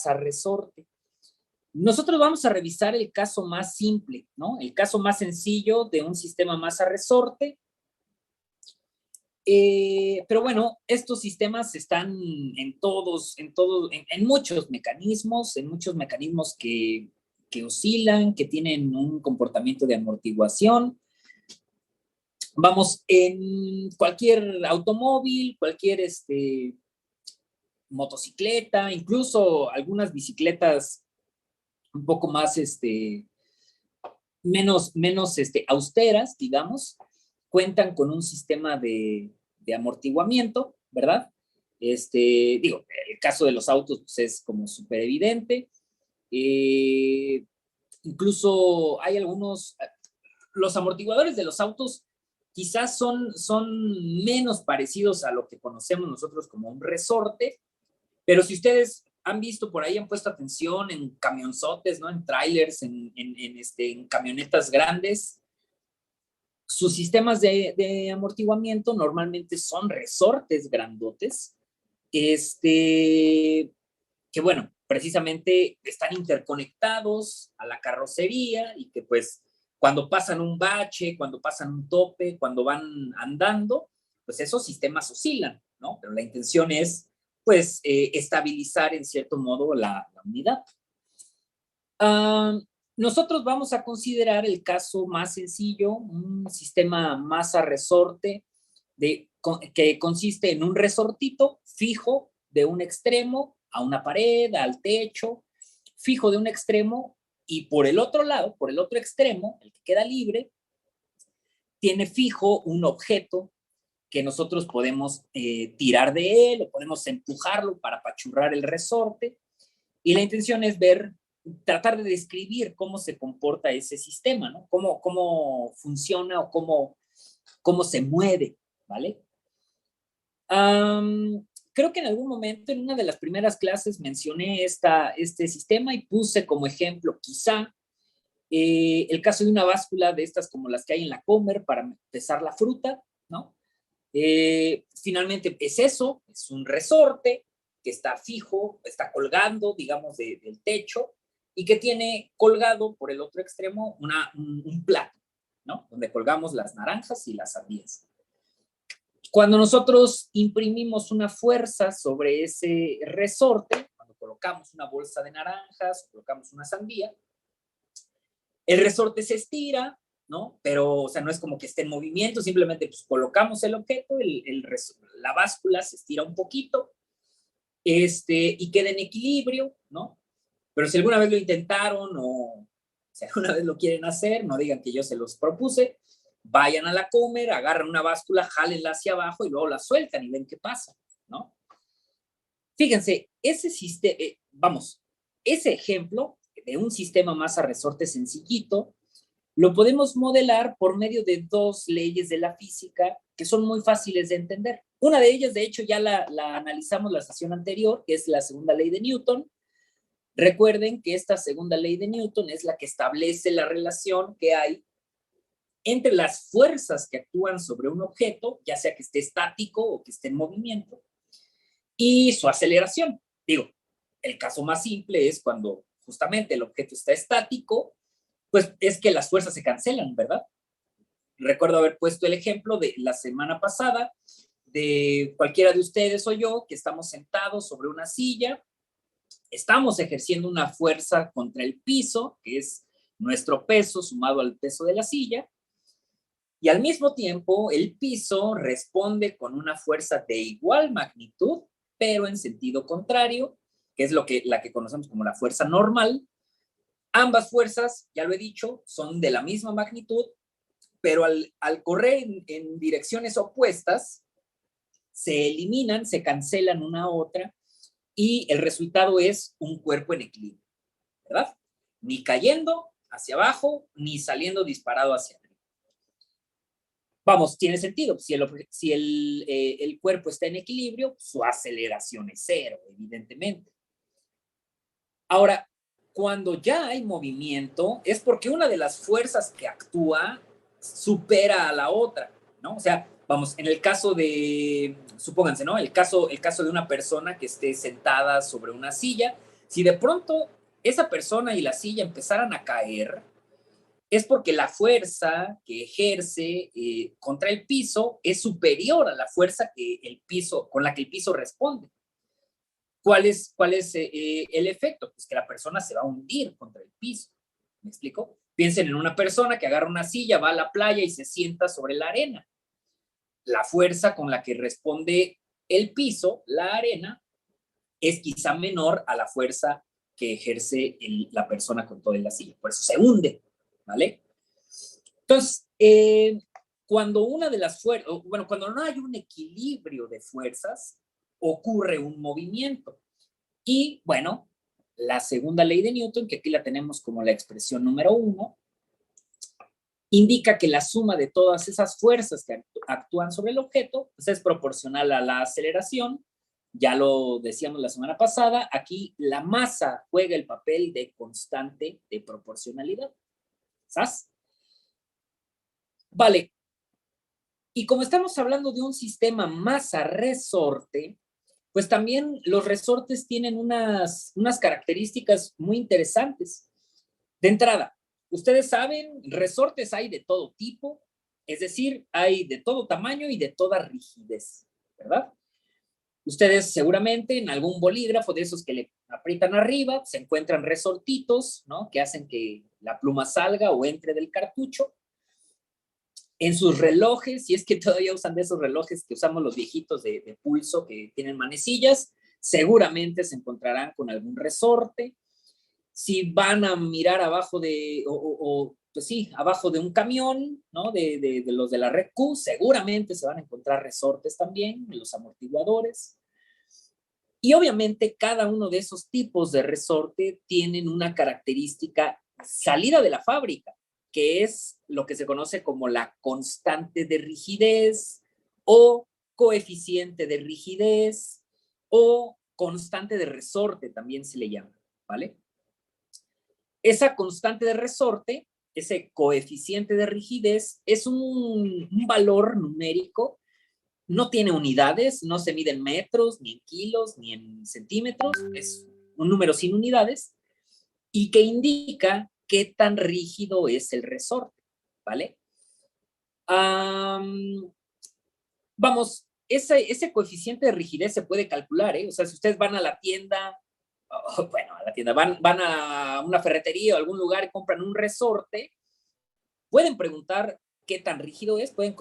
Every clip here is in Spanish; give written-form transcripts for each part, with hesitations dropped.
masa resorte. Nosotros vamos a revisar el caso más simple, ¿no? El caso más sencillo de un sistema masa resorte. Pero bueno, estos sistemas están en muchos mecanismos que oscilan, que tienen un comportamiento de amortiguación. Vamos, en cualquier automóvil, cualquier motocicleta, incluso algunas bicicletas un poco más, menos austeras, digamos, cuentan con un sistema de amortiguamiento, ¿verdad? Digo, el caso de los autos pues, es como súper evidente. Incluso hay los amortiguadores de los autos quizás son menos parecidos a lo que conocemos nosotros como un resorte, pero si ustedes han visto por ahí, han puesto atención en camionzotes, ¿no? En trailers, en camionetas grandes, sus sistemas de amortiguamiento normalmente son resortes grandotes, que bueno, precisamente están interconectados a la carrocería y que pues cuando pasan un bache, cuando pasan un tope, cuando van andando, pues esos sistemas oscilan, ¿no? Pero la intención es pues estabilizar en cierto modo la unidad. Nosotros vamos a considerar el caso más sencillo, un sistema masa-resorte que consiste en un resortito fijo de un extremo a una pared, al techo, fijo de un extremo, y por el otro lado, por el otro extremo, el que queda libre, tiene fijo un objeto que nosotros podemos tirar de él o podemos empujarlo para apachurrar el resorte. Y la intención es tratar de describir cómo se comporta ese sistema, ¿no? Cómo funciona o cómo se mueve, ¿vale? Creo que en algún momento, en una de las primeras clases, mencioné este sistema y puse como ejemplo, quizá, el caso de una báscula de estas como las que hay en la Comer para pesar la fruta, ¿no? Finalmente es eso, es un resorte que está fijo, está colgando, digamos, del techo y que tiene colgado por el otro extremo un plato, ¿no? Donde colgamos las naranjas y las sandías. Cuando nosotros imprimimos una fuerza sobre ese resorte, cuando colocamos una bolsa de naranjas, colocamos una sandía, el resorte se estira, ¿no? Pero, o sea, no es como que esté en movimiento, simplemente pues, colocamos el objeto, la báscula se estira un poquito, y queda en equilibrio, ¿no? Pero si alguna vez lo intentaron o si alguna vez lo quieren hacer, no digan que yo se los propuse, vayan a la Comer, agarran una báscula, jálenla hacia abajo y luego la sueltan y ven qué pasa, ¿no? Fíjense, ese ejemplo de un sistema masa-resorte sencillito, lo podemos modelar por medio de dos leyes de la física que son muy fáciles de entender. Una de ellas, de hecho, ya la analizamos la sesión anterior, que es la segunda ley de Newton. Recuerden que esta segunda ley de Newton es la que establece la relación que hay entre las fuerzas que actúan sobre un objeto, ya sea que esté estático o que esté en movimiento, y su aceleración. Digo, el caso más simple es cuando justamente el objeto está estático, pues es que las fuerzas se cancelan, ¿verdad? Recuerdo haber puesto el ejemplo de la semana pasada de cualquiera de ustedes o yo que estamos sentados sobre una silla, estamos ejerciendo una fuerza contra el piso, que es nuestro peso sumado al peso de la silla, y al mismo tiempo el piso responde con una fuerza de igual magnitud, pero en sentido contrario, que es la que conocemos como la fuerza normal. Ambas fuerzas, ya lo he dicho, son de la misma magnitud, pero al correr en direcciones opuestas, se eliminan, se cancelan una a otra, y el resultado es un cuerpo en equilibrio, ¿verdad? Ni cayendo hacia abajo, ni saliendo disparado hacia arriba. Vamos, tiene sentido. Si el cuerpo está en equilibrio, su aceleración es cero, evidentemente. Ahora, cuando ya hay movimiento, es porque una de las fuerzas que actúa supera a la otra, ¿no? O sea, vamos, en el caso supónganse, ¿no? El caso de una persona que esté sentada sobre una silla, Si de pronto esa persona y la silla empezaran a caer, es porque la fuerza que ejerce contra el piso es superior a la fuerza que el piso, con la que el piso responde. ¿Cuál es el efecto? Pues que la persona se va a hundir contra el piso. ¿Me explico? Piensen en una persona que agarra una silla, va a la playa y se sienta sobre la arena. La fuerza con la que responde el piso, la arena, es quizá menor a la fuerza que ejerce la persona con toda la silla. Por eso se hunde, ¿vale? Entonces, cuando una de las fuerzas, bueno, cuando no hay un equilibrio de fuerzas, ocurre un movimiento. Y bueno, la segunda ley de Newton, que aquí la tenemos como la expresión número 1, indica que la suma de todas esas fuerzas que actúan sobre el objeto pues es proporcional a la aceleración. Ya lo decíamos la semana pasada, aquí la masa juega el papel de constante de proporcionalidad. ¿Sabes? Vale. Y como estamos hablando de un sistema masa-resorte, pues también los resortes tienen unas características muy interesantes. De entrada, ustedes saben, resortes hay de todo tipo, es decir, hay de todo tamaño y de toda rigidez, ¿verdad? Ustedes seguramente en algún bolígrafo de esos que le aprietan arriba, se encuentran resortitos, ¿no? Que hacen que la pluma salga o entre del cartucho. En sus relojes, si es que todavía usan de esos relojes que usamos los viejitos de pulso que tienen manecillas, seguramente se encontrarán con algún resorte. Si van a mirar abajo de, pues sí, abajo de un camión, ¿no? De los de la red Q, seguramente se van a encontrar resortes también en los amortiguadores. Y obviamente cada uno de esos tipos de resorte tienen una característica salida de la fábrica, que es lo que se conoce como la constante de rigidez o coeficiente de rigidez o constante de resorte, también se le llama, ¿vale? Esa constante de resorte, ese coeficiente de rigidez, es un valor numérico, no tiene unidades, no se mide en metros, ni en kilos, ni en centímetros, es un número sin unidades, y que indica qué tan rígido es el resorte, ¿vale? Vamos, ese coeficiente de rigidez se puede calcular, ¿eh? O sea, si ustedes van a la tienda, bueno, a la tienda, van a una ferretería o algún lugar y compran un resorte, pueden preguntar qué tan rígido es, pueden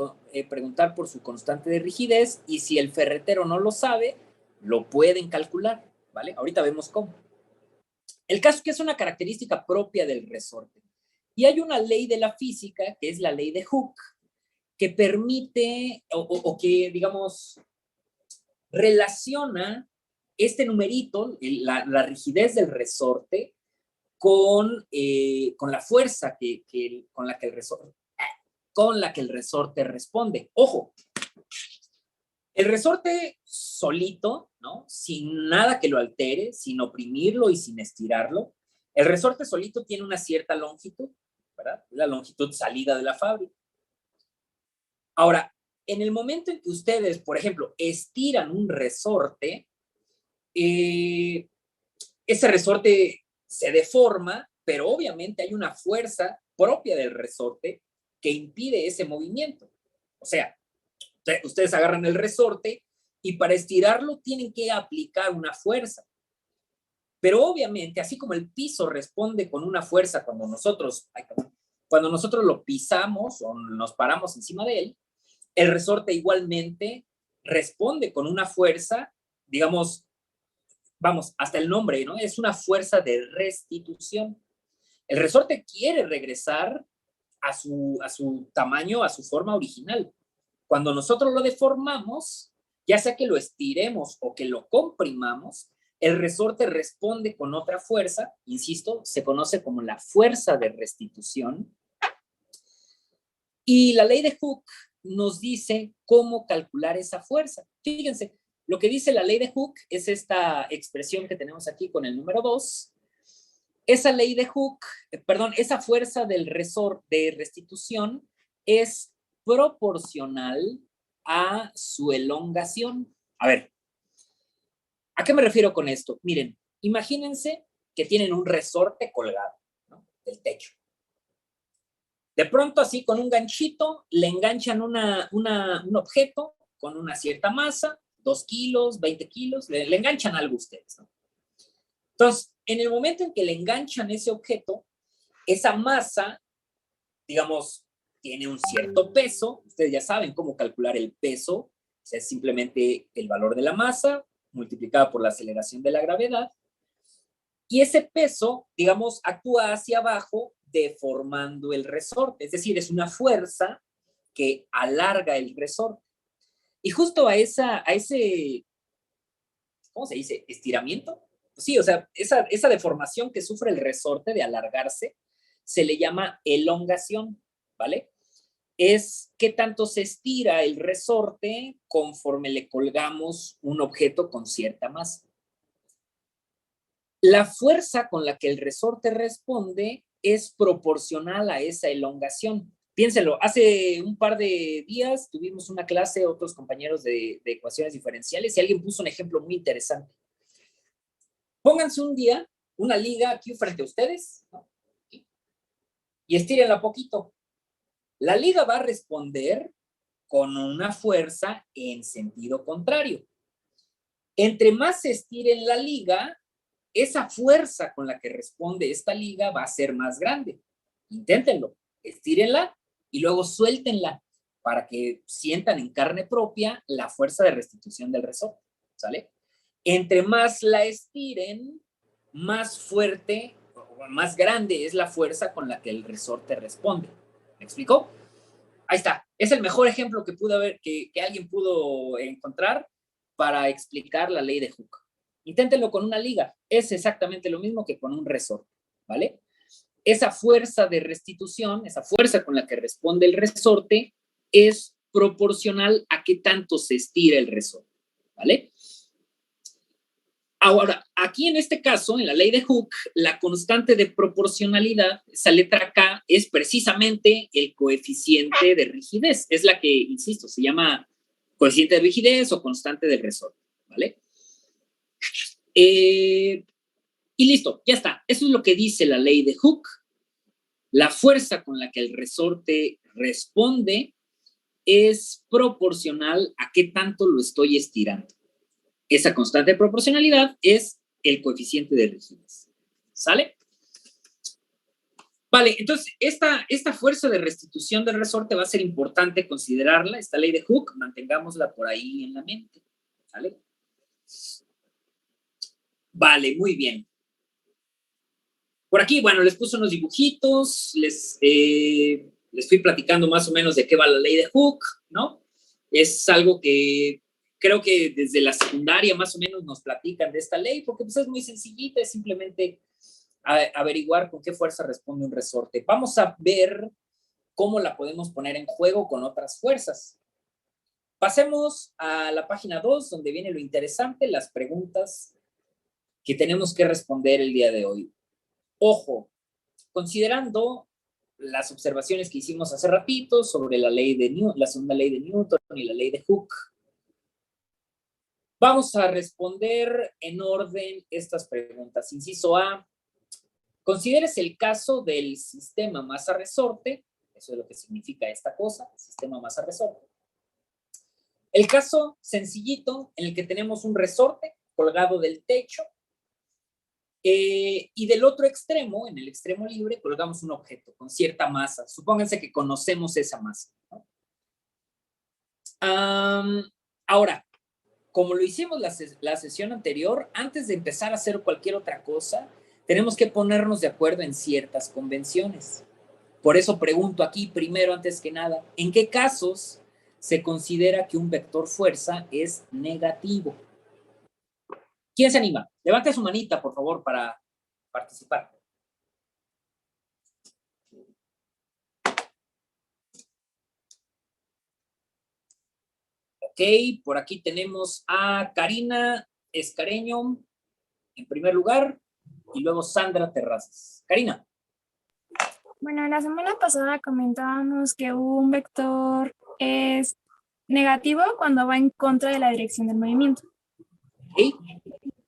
preguntar por su constante de rigidez y si el ferretero no lo sabe, lo pueden calcular, ¿vale? Ahorita vemos cómo. El caso es que es una característica propia del resorte. Y hay una ley de la física, que es la ley de Hooke, que permite o que, digamos, relaciona este numerito, la rigidez del resorte, con la fuerza con la que el resorte responde. Ojo, el resorte solito, ¿no? Sin nada que lo altere, sin oprimirlo y sin estirarlo, el resorte solito tiene una cierta longitud, ¿verdad? La longitud salida de la fábrica. Ahora, en el momento en que ustedes, por ejemplo, estiran un resorte, ese resorte se deforma, pero obviamente hay una fuerza propia del resorte que impide ese movimiento. O sea, ustedes agarran el resorte y para estirarlo tienen que aplicar una fuerza. Pero obviamente, así como el piso responde con una fuerza cuando nosotros lo pisamos o nos paramos encima de él, el resorte igualmente responde con una fuerza, digamos, vamos, hasta el nombre, ¿no? Es una fuerza de restitución. El resorte quiere regresar a su tamaño, a su forma original. Cuando nosotros lo deformamos, ya sea que lo estiremos o que lo comprimamos, el resorte responde con otra fuerza, insisto, se conoce como la fuerza de restitución. Y la ley de Hooke nos dice cómo calcular esa fuerza. Fíjense, lo que dice la ley de Hooke es esta expresión que tenemos aquí con el número 2. Esa ley de Hooke, esa fuerza del resorte de restitución es proporcional a su elongación. A ver, ¿a qué me refiero con esto? Miren, Imagínense que tienen un resorte colgado, ¿no?, del techo. De pronto, así con un ganchito, le enganchan un objeto con una cierta masa, 2 kilos, 20 kilos, le enganchan algo ustedes, ¿no? Entonces, en el momento en que le enganchan ese objeto, esa masa, digamos, tiene un cierto peso. Ustedes ya saben cómo calcular el peso. O sea, es simplemente el valor de la masa multiplicado por la aceleración de la gravedad. Y ese peso, digamos, actúa hacia abajo deformando el resorte. Es decir, es una fuerza que alarga el resorte. Y justo a ese, ¿cómo se dice? ¿Estiramiento? Sí, o sea, esa deformación que sufre el resorte de alargarse se le llama elongación, ¿vale? Es qué tanto se estira el resorte conforme le colgamos un objeto con cierta masa. La fuerza con la que el resorte responde es proporcional a esa elongación. Piénselo, hace un par de días tuvimos una clase, otros compañeros de ecuaciones diferenciales, y alguien puso un ejemplo muy interesante. Pónganse un día una liga aquí frente a ustedes, ¿no?, y estírenla poquito. La liga va a responder con una fuerza en sentido contrario. Entre más se estiren la liga, esa fuerza con la que responde esta liga va a ser más grande. Inténtenlo, estírenla y luego suéltenla para que sientan en carne propia la fuerza de restitución del resorte, ¿sale? Entre más la estiren, más fuerte o más grande es la fuerza con la que el resorte responde. ¿Me explicó? Ahí está. Es el mejor ejemplo que pudo haber, que alguien pudo encontrar para explicar la ley de Hooke. Inténtenlo con una liga. Es exactamente lo mismo que con un resorte, ¿vale? Esa fuerza de restitución, esa fuerza con la que responde el resorte, es proporcional a qué tanto se estira el resorte, ¿vale? Ahora, aquí en este caso, en la ley de Hooke, la constante de proporcionalidad, esa letra K, es precisamente el coeficiente de rigidez. Es la que, insisto, se llama coeficiente de rigidez o constante del resorte, ¿vale? Y listo, ya está. Eso es lo que dice la ley de Hooke. La fuerza con la que el resorte responde es proporcional a qué tanto lo estoy estirando. Esa constante de proporcionalidad es el coeficiente de rigidez. ¿Sale? Vale, entonces esta fuerza de restitución del resorte va a ser importante considerarla, esta ley de Hooke, mantengámosla por ahí en la mente. ¿Sale? Vale, muy bien. Por aquí, bueno, les puse unos dibujitos, les fui platicando más o menos de qué va la ley de Hooke, ¿no? Es algo que creo que desde la secundaria más o menos nos platican de esta ley, porque pues es muy sencillita, es simplemente averiguar con qué fuerza responde un resorte. Vamos a ver cómo la podemos poner en juego con otras fuerzas. Pasemos a la página 2, donde viene lo interesante, las preguntas que tenemos que responder el día de hoy. Ojo, considerando las observaciones que hicimos hace ratito sobre la ley de Newton, la segunda ley de Newton y la ley de Hooke, vamos a responder en orden estas preguntas. Inciso A, considérese el caso del sistema masa-resorte. Eso es lo que significa esta cosa, sistema masa-resorte. El caso sencillito en el que tenemos un resorte colgado del techo y del otro extremo, en el extremo libre, colgamos un objeto con cierta masa. Supónganse que conocemos esa masa, ¿no? Ahora, como lo hicimos la sesión anterior, antes de empezar a hacer cualquier otra cosa, tenemos que ponernos de acuerdo en ciertas convenciones. Por eso pregunto aquí primero, antes que nada, ¿en qué casos se considera que un vector fuerza es negativo? ¿Quién se anima? Levante su manita, por favor, para participar. Ok, por aquí tenemos a Karina Escareño, en primer lugar, y luego Sandra Terrazas. Karina. Bueno, la semana pasada comentábamos que un vector es negativo cuando va en contra de la dirección del movimiento. ¿Sí?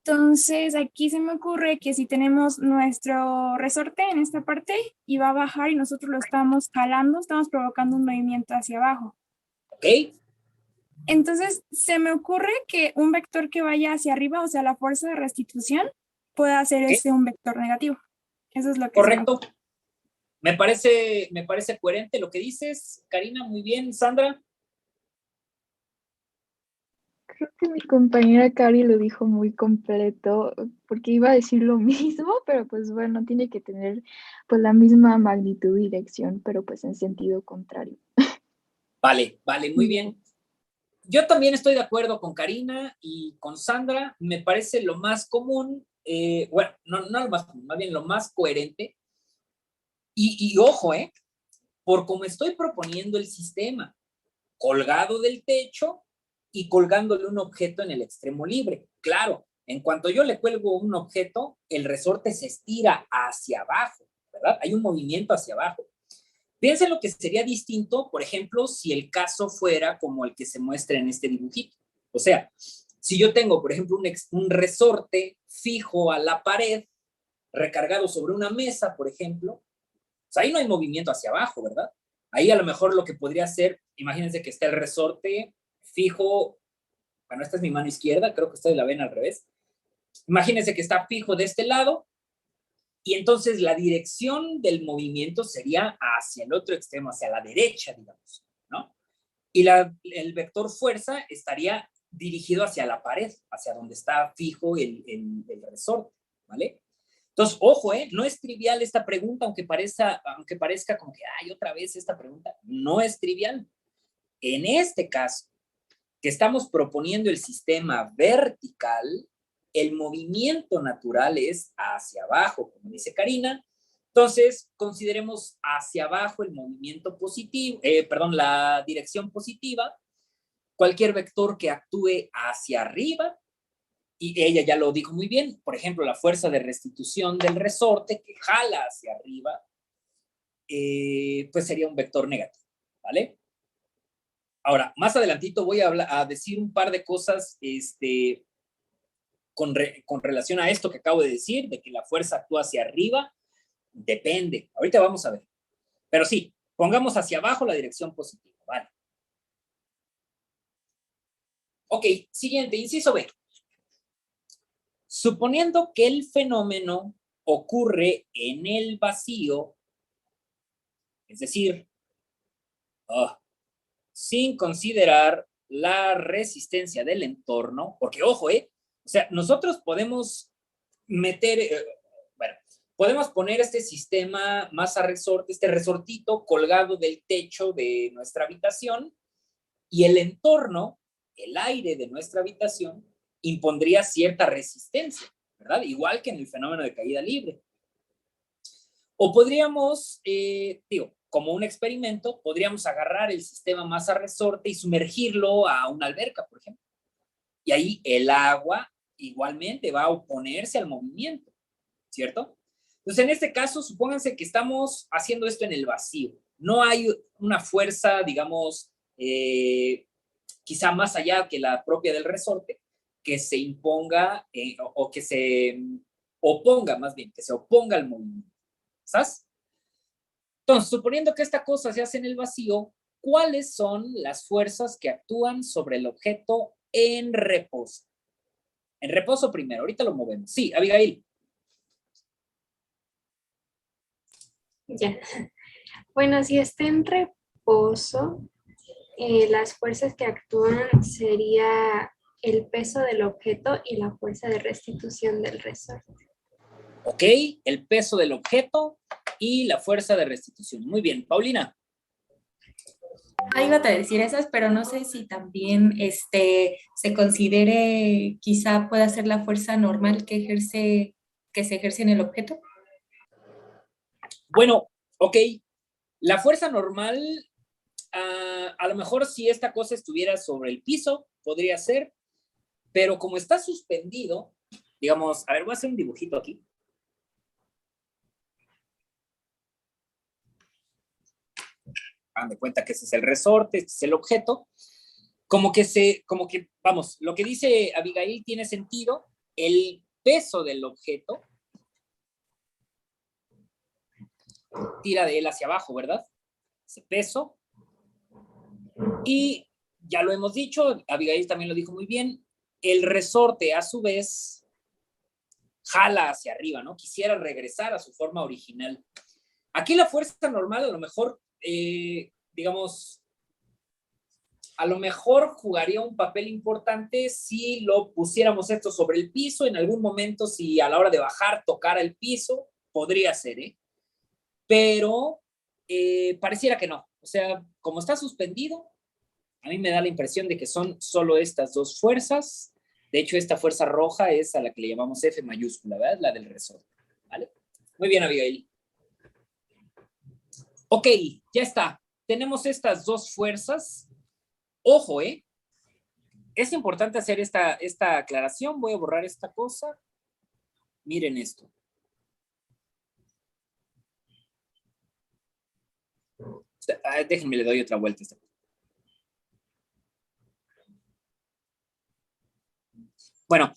Entonces, aquí se me ocurre que si tenemos nuestro resorte en esta parte y va a bajar y nosotros lo estamos jalando, estamos provocando un movimiento hacia abajo. ¿Ok? Entonces, se me ocurre que un vector que vaya hacia arriba, o sea, la fuerza de restitución, pueda hacer ¿Ok? un vector negativo. Eso es lo que se me Correcto. ocurre. Me parece coherente lo que dices, Karina, muy bien. Sandra. Creo que mi compañera Cari lo dijo muy completo, porque iba a decir lo mismo, pero pues bueno, tiene que tener pues la misma magnitud y dirección, pero pues en sentido contrario. Vale, muy bien. Yo también estoy de acuerdo con Karina y con Sandra. Me parece lo más común, bueno, no lo más común, más bien lo más coherente. Y ojo, por cómo estoy proponiendo el sistema, colgado del techo y colgándole un objeto en el extremo libre. Claro, en cuanto yo le cuelgo un objeto, el resorte se estira hacia abajo, ¿verdad? Hay un movimiento hacia abajo. Piensen lo que sería distinto, por ejemplo, si el caso fuera como el que se muestra en este dibujito. O sea, si yo tengo, por ejemplo, un resorte fijo a la pared, recargado sobre una mesa, por ejemplo, pues ahí no hay movimiento hacia abajo, ¿verdad? Ahí a lo mejor lo que podría ser, imagínense que está el resorte fijo, bueno, esta es mi mano izquierda, creo que ustedes la ven al revés. Imagínense que está fijo de este lado y entonces la dirección del movimiento sería hacia el otro extremo, hacia la derecha, digamos, ¿no? Y el vector fuerza estaría dirigido hacia la pared, hacia donde está fijo el resorte, ¿vale? Entonces, ojo, no es trivial esta pregunta, aunque parezca como que, ay, otra vez esta pregunta, no es trivial. En este caso, que estamos proponiendo el sistema vertical, el movimiento natural es hacia abajo, como dice Karina. Entonces, consideremos hacia abajo el movimiento positivo, la dirección positiva, cualquier vector que actúe hacia arriba, y ella ya lo dijo muy bien, por ejemplo, la fuerza de restitución del resorte que jala hacia arriba, pues sería un vector negativo, ¿vale? Ahora, más adelantito voy a decir un par de cosas con relación a esto que acabo de decir, de que la fuerza actúa hacia arriba, depende. Ahorita vamos a ver. Pero sí, pongamos hacia abajo la dirección positiva, ¿vale? Ok, siguiente, inciso B. Suponiendo que el fenómeno ocurre en el vacío, es decir, sin considerar la resistencia del entorno, porque ojo, o sea, nosotros podemos meter, bueno, podemos poner este sistema masa resorte, este resortito colgado del techo de nuestra habitación y el entorno, el aire de nuestra habitación, impondría cierta resistencia, ¿verdad? Igual que en el fenómeno de caída libre. O podríamos, como un experimento, podríamos agarrar el sistema masa resorte y sumergirlo a una alberca, por ejemplo. Y ahí el agua igualmente va a oponerse al movimiento, ¿cierto? Entonces, en este caso, supónganse que estamos haciendo esto en el vacío. No hay una fuerza, digamos, quizá más allá que la propia del resorte, que se imponga o que se oponga, más bien, que se oponga al movimiento. ¿Sabes? Entonces, suponiendo que esta cosa se hace en el vacío, ¿cuáles son las fuerzas que actúan sobre el objeto en reposo? En reposo primero, ahorita lo movemos. Sí, Abigail. Ya. Bueno, si está en reposo, las fuerzas que actúan sería el peso del objeto y la fuerza de restitución del resorte. Ok, el peso del objeto y la fuerza de restitución. Muy bien, Paulina. Iba a decir esas, pero no sé si también se considere, quizá pueda ser la fuerza normal que se ejerce en el objeto. Bueno, ok. La fuerza normal, a lo mejor si esta cosa estuviera sobre el piso, podría ser, pero como está suspendido, digamos, a ver, voy a hacer un dibujito aquí. Hagan de cuenta que ese es el resorte, este es el objeto. Vamos, lo que dice Abigail tiene sentido, el peso del objeto tira de él hacia abajo, ¿verdad? Ese peso. Y ya lo hemos dicho, Abigail también lo dijo muy bien, el resorte a su vez jala hacia arriba, ¿no? Quisiera regresar a su forma original. Aquí la fuerza normal a lo mejor, digamos, a lo mejor jugaría un papel importante si lo pusiéramos esto sobre el piso, en algún momento si a la hora de bajar tocara el piso, podría ser, ¿eh? Pero pareciera que no. O sea, como está suspendido, a mí me da la impresión de que son solo estas dos fuerzas. De hecho, esta fuerza roja es a la que le llamamos F mayúscula, ¿verdad? La del resorte, ¿vale? Muy bien, Abigail. Ok, ya está. Tenemos estas dos fuerzas. Ojo, ¿eh? Es importante hacer esta aclaración. Voy a borrar esta cosa. Miren esto. Déjenme, le doy otra vuelta a esta cosa. Bueno,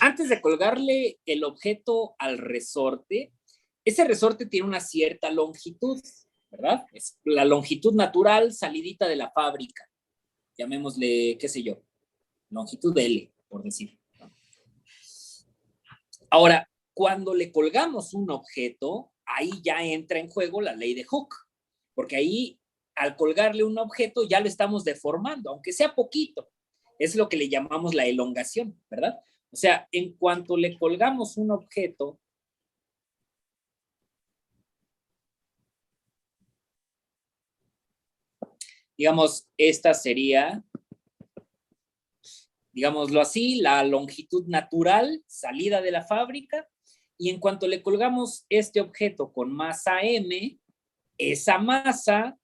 antes de colgarle el objeto al resorte, ese resorte tiene una cierta longitud, ¿verdad? Es la longitud natural salidita de la fábrica. Llamémosle, qué sé yo, longitud L, por decir. Ahora, cuando le colgamos un objeto, ahí ya entra en juego la ley de Hooke, porque ahí, al colgarle un objeto, ya lo estamos deformando, aunque sea poquito. Es lo que le llamamos la elongación, ¿verdad? O sea, en cuanto le colgamos un objeto, digamos, esta sería, digámoslo así, la longitud natural, salida de la fábrica, y en cuanto le colgamos este objeto con masa M, esa masa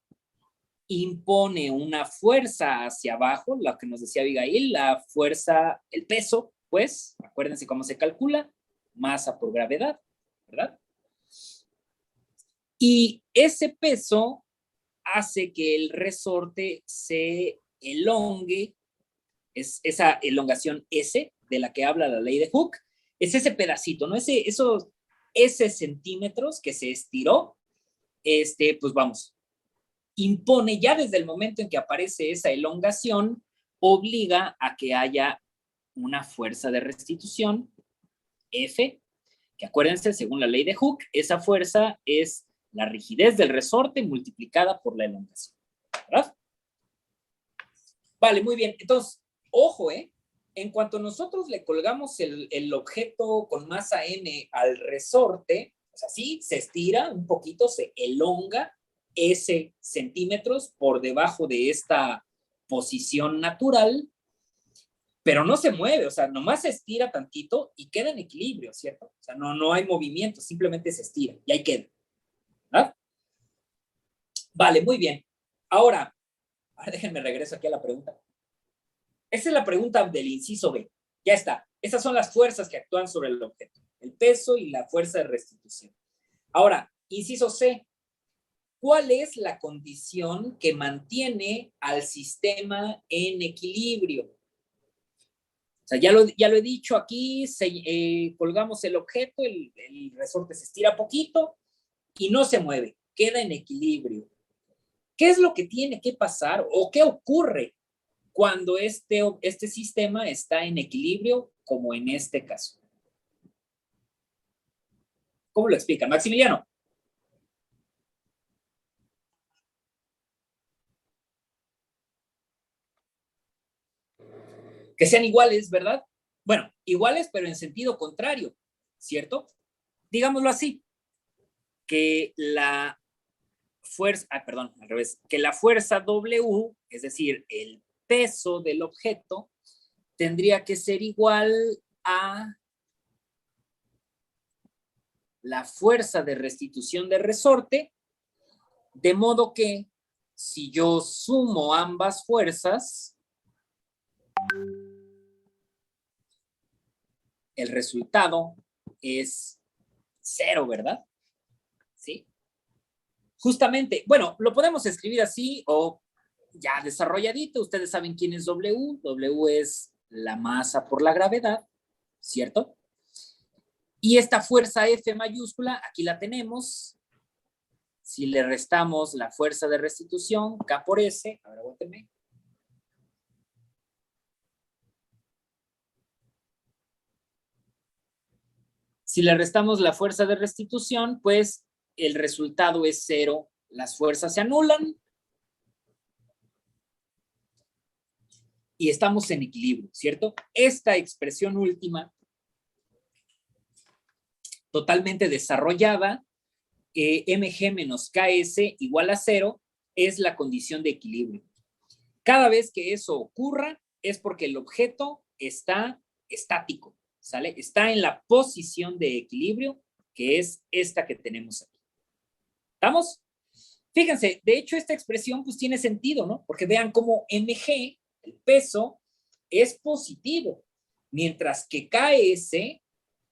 impone una fuerza hacia abajo, la que nos decía Abigail, la fuerza, el peso, pues, acuérdense cómo se calcula, masa por gravedad, ¿verdad? Y ese peso hace que el resorte se elongue, es esa elongación S de la que habla la ley de Hooke, es ese pedacito, ¿no? Esos centímetros que se estiró, pues vamos, impone ya desde el momento en que aparece esa elongación, obliga a que haya una fuerza de restitución, F, que acuérdense, según la ley de Hooke, esa fuerza es la rigidez del resorte multiplicada por la elongación, ¿verdad? Vale, muy bien. Entonces, ojo, en cuanto nosotros le colgamos el objeto con masa M al resorte, o sea, sí, se estira un poquito, se elonga S centímetros por debajo de esta posición natural, pero no se mueve, o sea, nomás se estira tantito y queda en equilibrio, ¿cierto? O sea, no hay movimiento, simplemente se estira y ahí queda, ¿verdad? Vale, muy bien. Ahora déjenme regreso aquí a la pregunta. Esa es la pregunta del inciso B. Ya está. Esas son las fuerzas que actúan sobre el objeto. El peso y la fuerza de restitución. Ahora, inciso C. ¿Cuál es la condición que mantiene al sistema en equilibrio? O sea, ya lo he dicho aquí, colgamos el objeto, el resorte se estira poquito y no se mueve, queda en equilibrio. ¿Qué es lo que tiene que pasar o qué ocurre cuando este sistema está en equilibrio, como en este caso? ¿Cómo lo explica Maximiliano? Que sean iguales, ¿verdad? Bueno, iguales, pero en sentido contrario, ¿cierto? Digámoslo así, que la fuerza, al revés, que la fuerza W, es decir, el peso del objeto, tendría que ser igual a la fuerza de restitución de resorte, de modo que si yo sumo ambas fuerzas, el resultado es 0, ¿verdad? ¿Sí? Justamente, bueno, lo podemos escribir así o ya desarrolladito. Ustedes saben quién es W. W es la masa por la gravedad, ¿cierto? Y esta fuerza F mayúscula, aquí la tenemos. Si le restamos la fuerza de restitución, K por S, a ver, aguántenme. Si le restamos la fuerza de restitución, pues el resultado es 0. Las fuerzas se anulan. Y estamos en equilibrio, ¿cierto? Esta expresión última, totalmente desarrollada, mg menos ks igual a 0, es la condición de equilibrio. Cada vez que eso ocurra, es porque el objeto está estático, ¿sale? Está en la posición de equilibrio, que es esta que tenemos aquí. ¿Estamos? Fíjense, de hecho, esta expresión pues tiene sentido, ¿no? Porque vean cómo mg, el peso, es positivo, mientras que ks,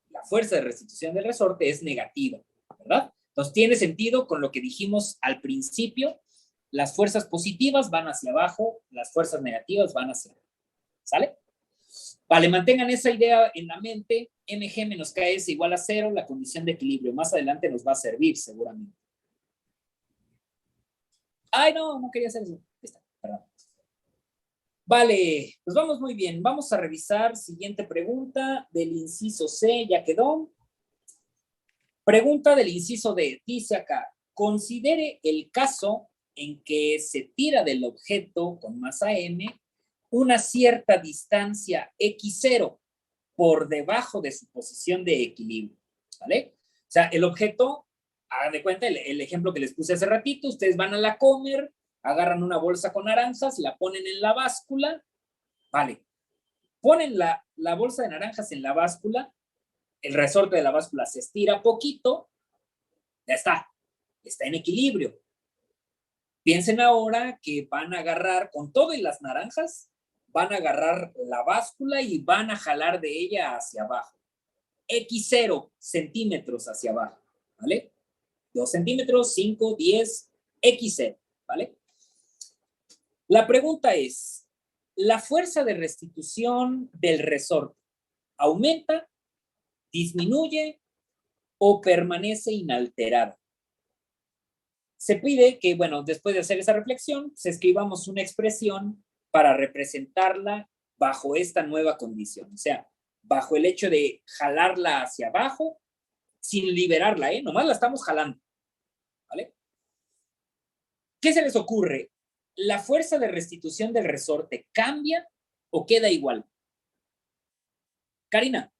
la fuerza de restitución del resorte, es negativa, ¿verdad? Entonces tiene sentido con lo que dijimos al principio. Las fuerzas positivas van hacia abajo, las fuerzas negativas van hacia arriba. ¿Sale? Vale, mantengan esa idea en la mente. mg menos ks igual a 0, la condición de equilibrio. Más adelante nos va a servir seguramente. Ay, no quería hacer eso. Está, perdón. Vale, pues vamos muy bien. Vamos a revisar siguiente pregunta del inciso C, ya quedó. Pregunta del inciso D, dice acá, considere el caso en que se tira del objeto con masa m una cierta distancia x0 por debajo de su posición de equilibrio, ¿vale? O sea, el objeto, hagan de cuenta el ejemplo que les puse hace ratito, ustedes van a la Comer, agarran una bolsa con naranjas, la ponen en la báscula, vale, ponen la bolsa de naranjas en la báscula, el resorte de la báscula se estira poquito, ya está en equilibrio. Piensen ahora que van a agarrar con todo y las naranjas, van a agarrar la báscula y van a jalar de ella hacia abajo. X0 centímetros hacia abajo, ¿vale? 2 centímetros, 5, 10, X0, ¿vale? La pregunta es, ¿la fuerza de restitución del resorte aumenta, disminuye o permanece inalterada? Se pide que, bueno, después de hacer esa reflexión, se escribamos una expresión para representarla bajo esta nueva condición. O sea, bajo el hecho de jalarla hacia abajo, sin liberarla, nomás la estamos jalando, ¿vale? ¿Qué se les ocurre? ¿La fuerza de restitución del resorte cambia o queda igual? Karina.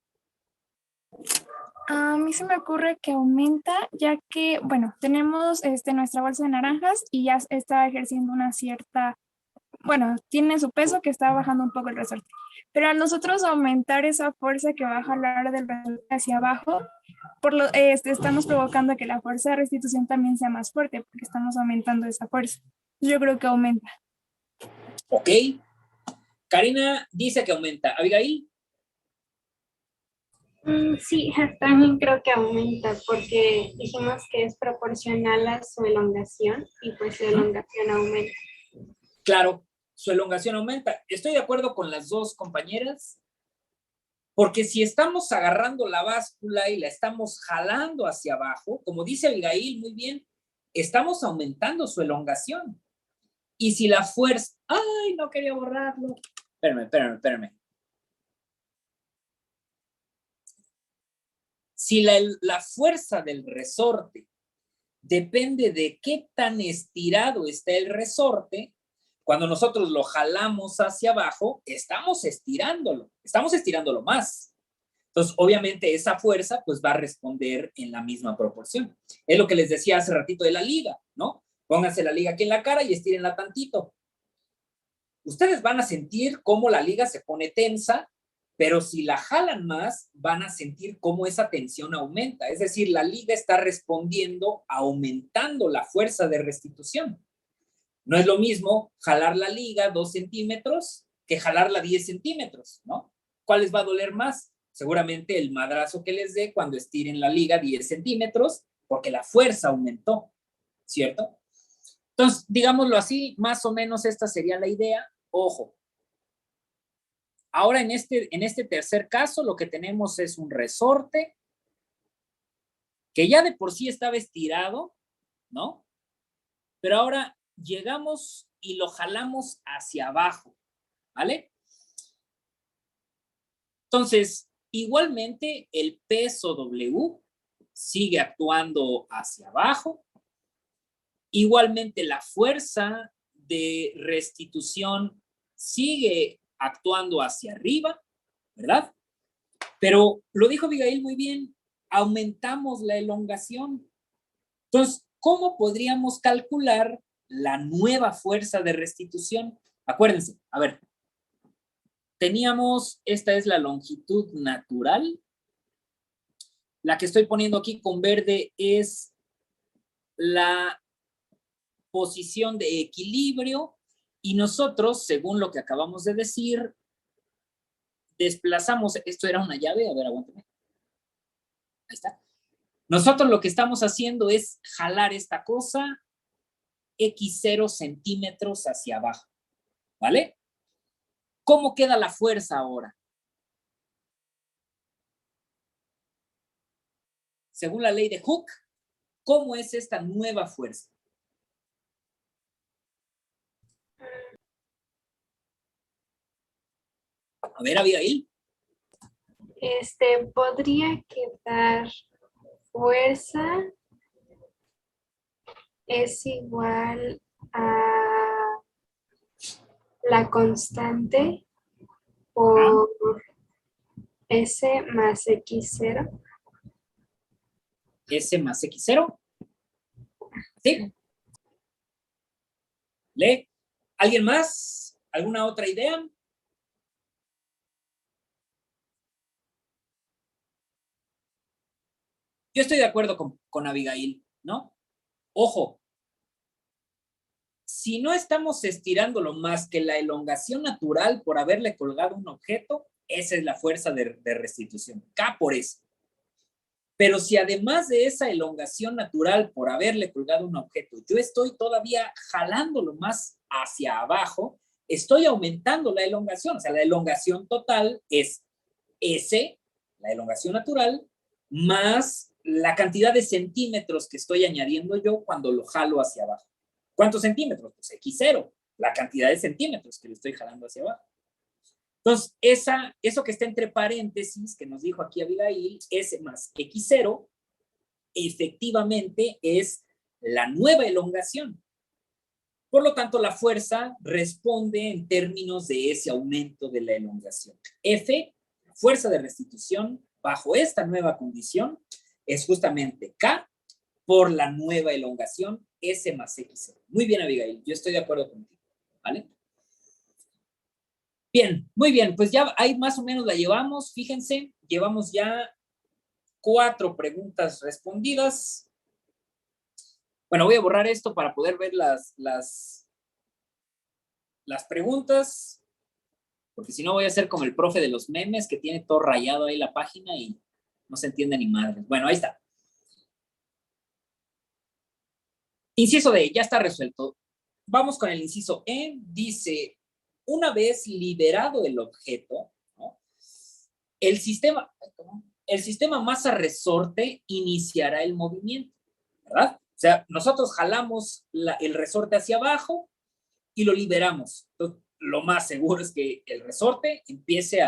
A mí se me ocurre que aumenta, ya que, bueno, tenemos nuestra bolsa de naranjas y ya está ejerciendo una cierta, bueno, tiene su peso que está bajando un poco el resorte. Pero al nosotros aumentar esa fuerza que va a jalar del resorte hacia abajo, estamos provocando que la fuerza de restitución también sea más fuerte, porque estamos aumentando esa fuerza. Yo creo que aumenta. Ok. Karina dice que aumenta. ¿Abigail? Sí, también creo que aumenta porque dijimos que es proporcional a su elongación y pues su elongación aumenta. Claro, su elongación aumenta. Estoy de acuerdo con las dos compañeras, porque si estamos agarrando la báscula y la estamos jalando hacia abajo, como dice Abigail muy bien, estamos aumentando su elongación. Y si la fuerza... ¡Ay, no quería borrarlo! Espérame. Si la fuerza del resorte depende de qué tan estirado está el resorte, cuando nosotros lo jalamos hacia abajo, estamos estirándolo más. Entonces, obviamente, esa fuerza pues va a responder en la misma proporción. Es lo que les decía hace ratito de la liga, ¿no? Pónganse la liga aquí en la cara y estírenla tantito. Ustedes van a sentir cómo la liga se pone tensa, pero si la jalan más, van a sentir cómo esa tensión aumenta. Es decir, la liga está respondiendo aumentando la fuerza de restitución. No es lo mismo jalar la liga 2 centímetros que jalarla 10 centímetros, ¿no? ¿Cuál les va a doler más? Seguramente el madrazo que les dé cuando estiren la liga 10 centímetros, porque la fuerza aumentó, ¿cierto? Entonces, digámoslo así, más o menos esta sería la idea. Ojo. Ahora en este tercer caso lo que tenemos es un resorte que ya de por sí estaba estirado, ¿no? Pero ahora llegamos y lo jalamos hacia abajo, ¿vale? Entonces, igualmente el peso W sigue actuando hacia abajo. Igualmente la fuerza de restitución sigue actuando hacia arriba, ¿verdad? Pero lo dijo Abigail muy bien, aumentamos la elongación. Entonces, ¿cómo podríamos calcular la nueva fuerza de restitución? Acuérdense, a ver, teníamos, esta es la longitud natural. La que estoy poniendo aquí con verde es la posición de equilibrio y nosotros, según lo que acabamos de decir, desplazamos, esto era una llave, a ver, aguántame. Ahí está. Nosotros lo que estamos haciendo es jalar esta cosa x0 centímetros hacia abajo, ¿vale? ¿Cómo queda la fuerza ahora? Según la ley de Hooke, ¿cómo es esta nueva fuerza? A ver, Abigail. Podría quedar fuerza es igual a la constante por S más X0. S más X0. ¿Sí? ¿Le? ¿Alguien más? ¿Alguna otra idea? Yo estoy de acuerdo con Abigail, ¿no? Ojo, si no estamos estirándolo más que la elongación natural por haberle colgado un objeto, esa es la fuerza de restitución, K por S. Pero si además de esa elongación natural por haberle colgado un objeto, yo estoy todavía jalándolo más hacia abajo, estoy aumentando la elongación. O sea, la elongación total es S, la elongación natural, más la cantidad de centímetros que estoy añadiendo yo cuando lo jalo hacia abajo. ¿Cuántos centímetros? Pues X0, la cantidad de centímetros que le estoy jalando hacia abajo. Entonces, eso que está entre paréntesis, que nos dijo aquí Abigail, S más X0, efectivamente es la nueva elongación. Por lo tanto, la fuerza responde en términos de ese aumento de la elongación. F, fuerza de restitución bajo esta nueva condición, es justamente K por la nueva elongación S más X0. Muy bien, Abigail, yo estoy de acuerdo contigo, ¿vale? Bien, muy bien, pues ya ahí más o menos la llevamos, fíjense, llevamos ya 4 preguntas respondidas. Bueno, voy a borrar esto para poder ver las preguntas, porque si no voy a ser como el profe de los memes que tiene todo rayado ahí la página y no se entiende ni madre. Bueno, ahí está. Inciso D, ya está resuelto. Vamos con el inciso E, dice, una vez liberado el objeto, ¿no? el sistema masa-resorte iniciará el movimiento, ¿verdad? O sea, nosotros jalamos el resorte hacia abajo y lo liberamos. Entonces, lo más seguro es que el resorte empiece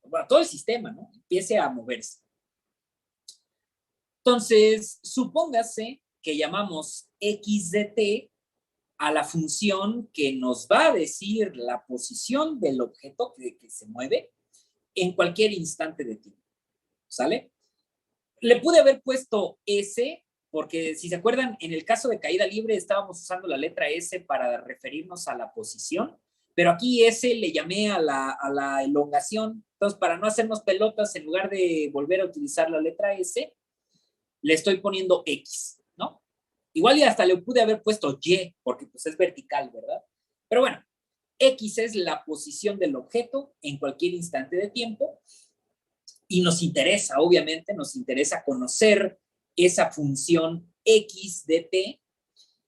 bueno, todo el sistema, ¿no? Empiece a moverse. Entonces, supóngase que llamamos x de t a la función que nos va a decir la posición del objeto que se mueve en cualquier instante de tiempo, ¿sale? Le pude haber puesto S, porque si se acuerdan, en el caso de caída libre estábamos usando la letra S para referirnos a la posición, pero aquí S le llamé a la elongación. Entonces, para no hacernos pelotas, en lugar de volver a utilizar la letra S, le estoy poniendo X, ¿no? Igual y hasta le pude haber puesto Y, porque pues es vertical, ¿verdad? Pero bueno, X es la posición del objeto en cualquier instante de tiempo y nos interesa, obviamente, nos interesa conocer esa función X de t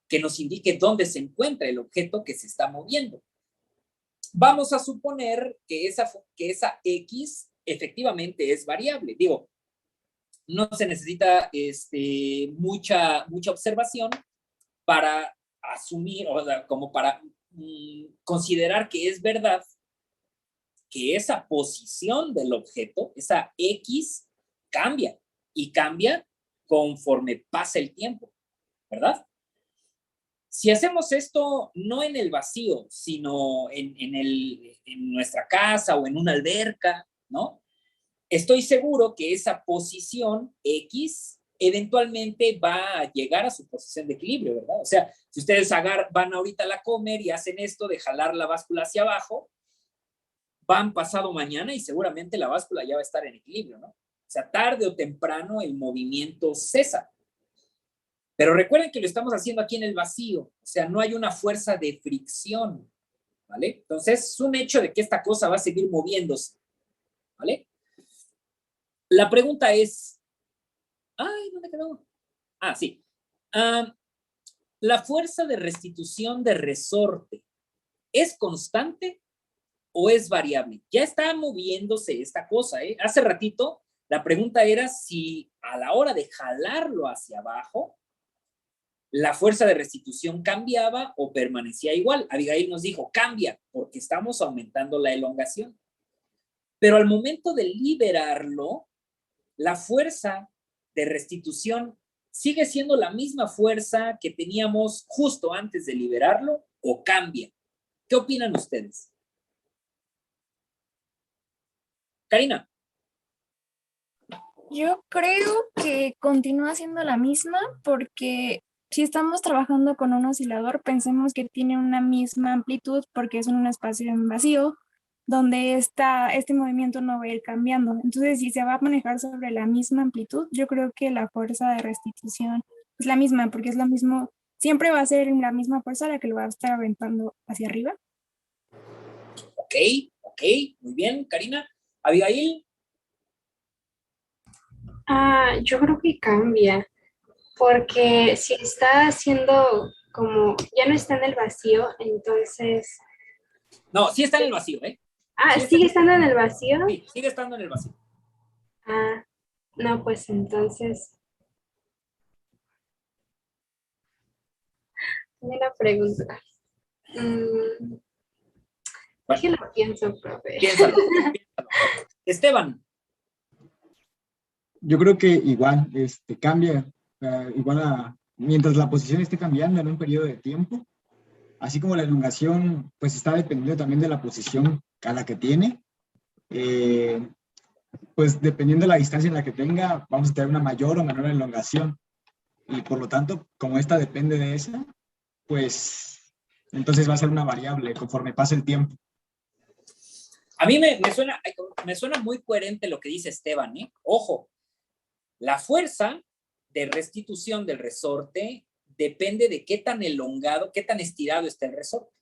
que nos indique dónde se encuentra el objeto que se está moviendo. Vamos a suponer que esa X efectivamente es variable. Digo, no se necesita mucha observación para asumir, o sea, como para considerar que es verdad que esa posición del objeto, esa X, cambia y cambia conforme pasa el tiempo, ¿verdad? Si hacemos esto no en el vacío, sino en nuestra casa o en una alberca, ¿no? Estoy seguro que esa posición X eventualmente va a llegar a su posición de equilibrio, ¿verdad? O sea, si ustedes van ahorita a la comer y hacen esto de jalar la báscula hacia abajo, van pasado mañana y seguramente la báscula ya va a estar en equilibrio, ¿no? O sea, tarde o temprano el movimiento cesa. Pero recuerden que lo estamos haciendo aquí en el vacío, o sea, no hay una fuerza de fricción, ¿vale? Entonces, es un hecho de que esta cosa va a seguir moviéndose, ¿vale? La pregunta es, ¿dónde quedó? Sí. ¿La fuerza de restitución de resorte es constante o es variable? Ya está moviéndose esta cosa, ¿eh? Hace ratito la pregunta era si a la hora de jalarlo hacia abajo, la fuerza de restitución cambiaba o permanecía igual. Abigail nos dijo, cambia, porque estamos aumentando la elongación. Pero al momento de liberarlo, la fuerza de restitución sigue siendo la misma fuerza que teníamos justo antes de liberarlo o cambia. ¿Qué opinan ustedes? Karina. Yo creo que continúa siendo la misma porque si estamos trabajando con un oscilador, pensemos que tiene una misma amplitud porque es en un espacio en vacío donde este movimiento no va a ir cambiando. Entonces, si se va a manejar sobre la misma amplitud, yo creo que la fuerza de restitución es la misma porque es lo mismo, siempre va a ser la misma fuerza la que lo va a estar aventando hacia arriba. Ok, muy bien, Karina. Abigail. Yo creo que cambia, porque si está haciendo como, ya no está en el vacío, entonces... No, sí está en el vacío, ¿eh? ¿Sigue estando en el vacío? Sí, sigue estando en el vacío. No, pues entonces... Una pregunta. ¿Qué lo pienso, profe? Piénsalo. Esteban. Yo creo que igual cambia, mientras la posición esté cambiando en un periodo de tiempo, así como la elongación, pues está dependiendo también de la posición a la que tiene, pues dependiendo de la distancia en la que tenga, vamos a tener una mayor o menor elongación. Y por lo tanto, como esta depende de esa, pues entonces va a ser una variable conforme pase el tiempo. A mí me suena muy coherente lo que dice Esteban, ¿eh? Ojo, la fuerza de restitución del resorte depende de qué tan elongado, qué tan estirado está el resorte.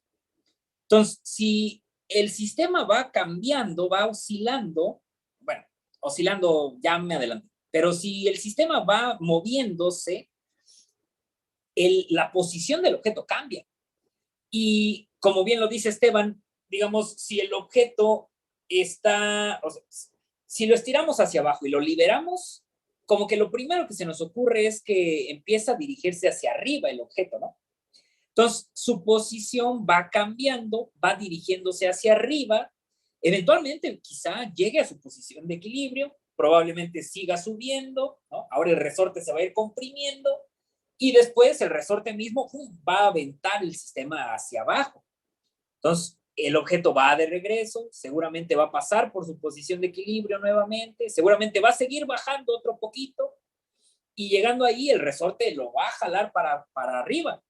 Entonces, si el sistema va cambiando, va oscilando, bueno, oscilando ya me adelanté, pero si el sistema va moviéndose, la posición del objeto cambia. Y como bien lo dice Esteban, digamos, si el objeto está, o sea, si lo estiramos hacia abajo y lo liberamos, como que lo primero que se nos ocurre es que empieza a dirigirse hacia arriba el objeto, ¿no? Entonces, su posición va cambiando, va dirigiéndose hacia arriba, eventualmente quizá llegue a su posición de equilibrio, probablemente siga subiendo, ¿no? Ahora el resorte se va a ir comprimiendo y después el resorte mismo va a aventar el sistema hacia abajo. Entonces, el objeto va de regreso, seguramente va a pasar por su posición de equilibrio nuevamente, seguramente va a seguir bajando otro poquito y llegando ahí el resorte lo va a jalar para arriba.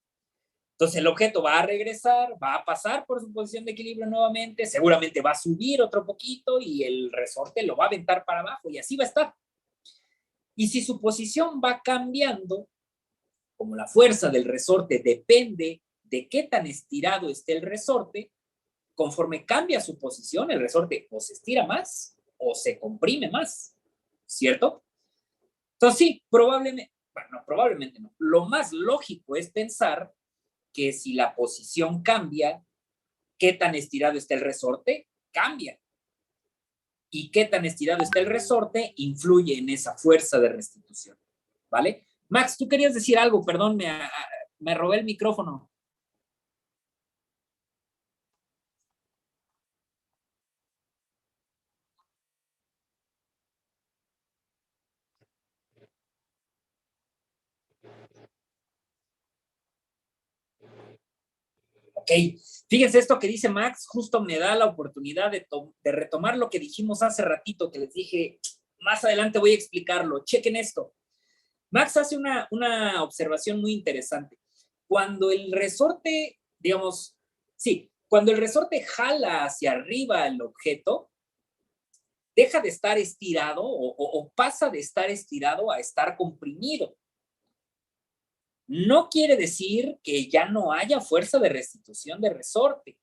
Entonces el objeto va a regresar, va a pasar por su posición de equilibrio nuevamente, seguramente va a subir otro poquito y el resorte lo va a aventar para abajo y así va a estar. Y si su posición va cambiando, como la fuerza del resorte depende de qué tan estirado esté el resorte, conforme cambia su posición, el resorte o se estira más o se comprime más, ¿cierto? Entonces sí, probablemente no. Lo más lógico es pensar que si la posición cambia, qué tan estirado está el resorte, cambia. y qué tan estirado está el resorte influye en esa fuerza de restitución, ¿vale? Max, tú querías decir algo, perdón, me robé el micrófono. Ok, fíjense esto que dice Max, justo me da la oportunidad de retomar lo que dijimos hace ratito, que les dije, más adelante voy a explicarlo. Chequen esto. Max hace una observación muy interesante. Cuando el resorte, digamos, sí, cuando el resorte jala hacia arriba el objeto, deja de estar estirado o pasa de estar estirado a estar comprimido. No quiere decir que ya no haya fuerza de restitución de resorte.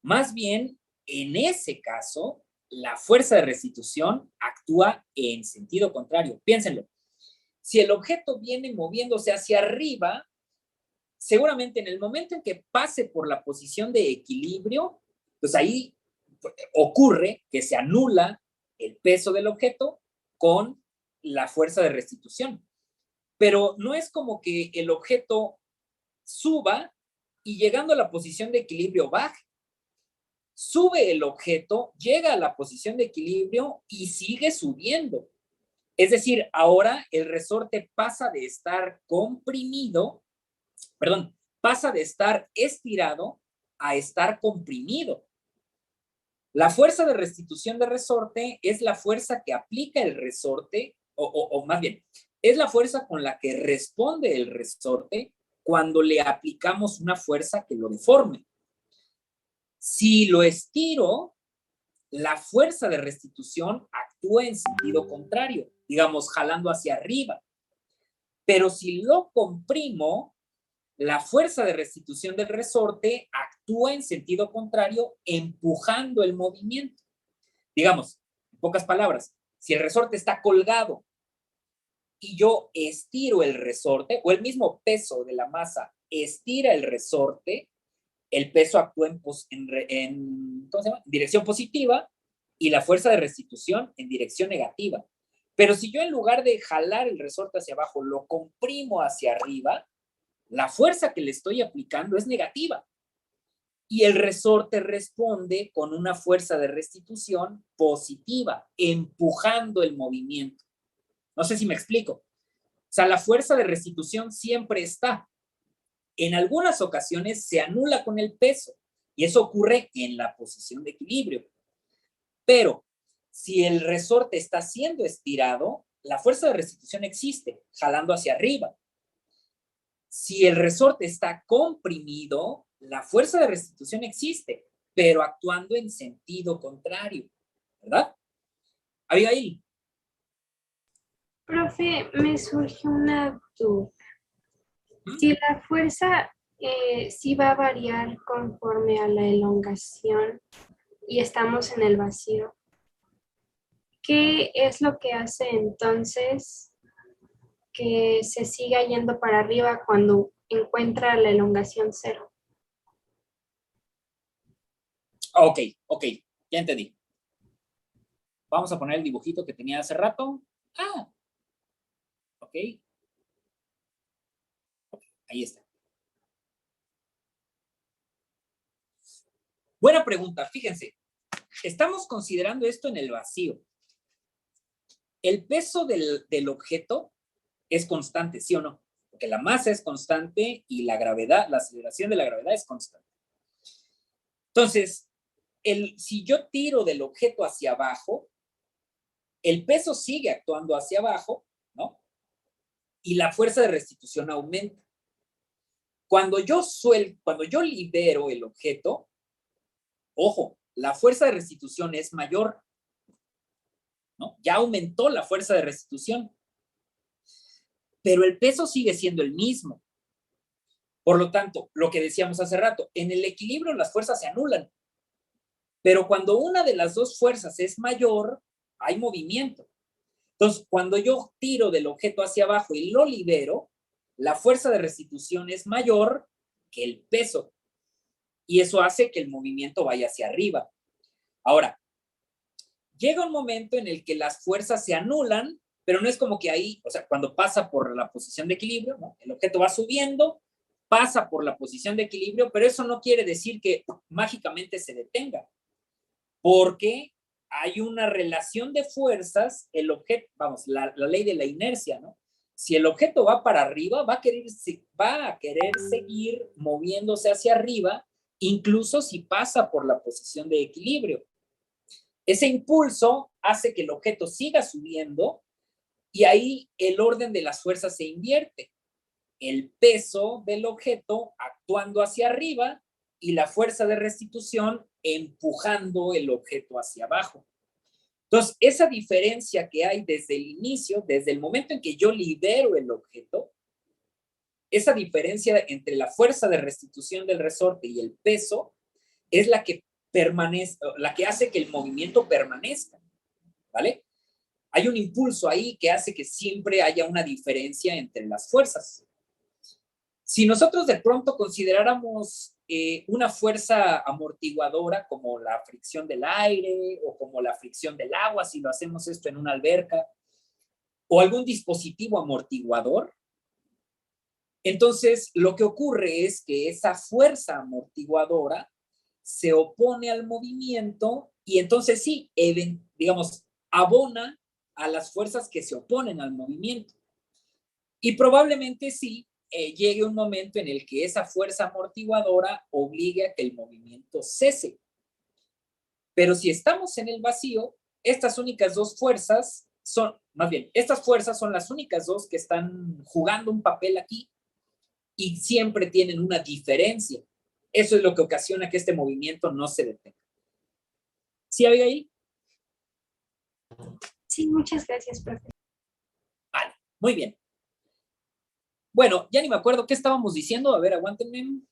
Más bien, en ese caso, la fuerza de restitución actúa en sentido contrario. Piénsenlo. Si el objeto viene moviéndose hacia arriba, seguramente en el momento en que pase por la posición de equilibrio, pues ahí ocurre que se anula el peso del objeto con la fuerza de restitución. Pero no es como que el objeto suba y llegando a la posición de equilibrio baje. Sube el objeto, llega a la posición de equilibrio y sigue subiendo. Es decir, ahora el resorte pasa de estar comprimido, perdón, pasa de estar estirado a estar comprimido. La fuerza de restitución de resorte es la fuerza que aplica el resorte, o más bien, es la fuerza con la que responde el resorte cuando le aplicamos una fuerza que lo deforme. Si lo estiro, la fuerza de restitución actúa en sentido contrario, digamos, jalando hacia arriba. Pero si lo comprimo, la fuerza de restitución del resorte actúa en sentido contrario, empujando el movimiento. Digamos, en pocas palabras, si el resorte está colgado y yo estiro el resorte, o el mismo peso de la masa estira el resorte, el peso actúa en dirección positiva y la fuerza de restitución en dirección negativa. Pero si yo en lugar de jalar el resorte hacia abajo, lo comprimo hacia arriba, la fuerza que le estoy aplicando es negativa. Y el resorte responde con una fuerza de restitución positiva, empujando el movimiento. No sé si me explico. O sea, la fuerza de restitución siempre está. En algunas ocasiones se anula con el peso y eso ocurre en la posición de equilibrio. Pero si el resorte está siendo estirado, la fuerza de restitución existe, jalando hacia arriba. Si el resorte está comprimido, la fuerza de restitución existe, pero actuando en sentido contrario, ¿verdad? Abigail. Profe, me surge una duda. Si la fuerza sí va a variar conforme a la elongación y estamos en el vacío, ¿qué es lo que hace entonces que se siga yendo para arriba cuando encuentra la elongación cero? Ok, ya entendí. Vamos a poner el dibujito que tenía hace rato. Ok. Ahí está. Buena pregunta, fíjense. Estamos considerando esto en el vacío. El peso del objeto es constante, ¿sí o no? Porque la masa es constante y la gravedad, la aceleración de la gravedad es constante. Entonces, si yo tiro del objeto hacia abajo, el peso sigue actuando hacia abajo, ¿no? Y la fuerza de restitución aumenta. Cuando yo libero el objeto, ojo, la fuerza de restitución es mayor, ¿no? Ya aumentó la fuerza de restitución, pero el peso sigue siendo el mismo. Por lo tanto, lo que decíamos hace rato, en el equilibrio las fuerzas se anulan, pero cuando una de las dos fuerzas es mayor, hay movimiento. Entonces, cuando yo tiro del objeto hacia abajo y lo libero, la fuerza de restitución es mayor que el peso. Y eso hace que el movimiento vaya hacia arriba. Ahora, llega un momento en el que las fuerzas se anulan, pero no es como que ahí, o sea, cuando pasa por la posición de equilibrio, ¿no? El objeto va subiendo, pasa por la posición de equilibrio, pero eso no quiere decir que mágicamente se detenga, porque hay una relación de fuerzas, el objeto, vamos, la ley de la inercia, ¿no? Si el objeto va para arriba, va a querer seguir moviéndose hacia arriba, incluso si pasa por la posición de equilibrio. Ese impulso hace que el objeto siga subiendo y ahí el orden de las fuerzas se invierte. El peso del objeto actuando hacia arriba y la fuerza de restitución empujando el objeto hacia abajo. Entonces, esa diferencia que hay desde el inicio, desde el momento en que yo libero el objeto, esa diferencia entre la fuerza de restitución del resorte y el peso es la que permanece, la que hace que el movimiento permanezca, ¿vale? Hay un impulso ahí que hace que siempre haya una diferencia entre las fuerzas. Si nosotros de pronto consideráramos una fuerza amortiguadora como la fricción del aire o como la fricción del agua, si lo hacemos esto en una alberca, o algún dispositivo amortiguador, entonces lo que ocurre es que esa fuerza amortiguadora se opone al movimiento y entonces sí, digamos, abona a las fuerzas que se oponen al movimiento. Y probablemente sí, llegue un momento en el que esa fuerza amortiguadora obligue a que el movimiento cese. Pero si estamos en el vacío, estas únicas dos fuerzas son, más bien, estas fuerzas son las únicas dos que están jugando un papel aquí y siempre tienen una diferencia. Eso es lo que ocasiona que este movimiento no se detenga. ¿Sí, Abigail? Sí, muchas gracias, profe. Vale, muy bien. Bueno, ya ni me acuerdo qué estábamos diciendo. A ver, aguántenme.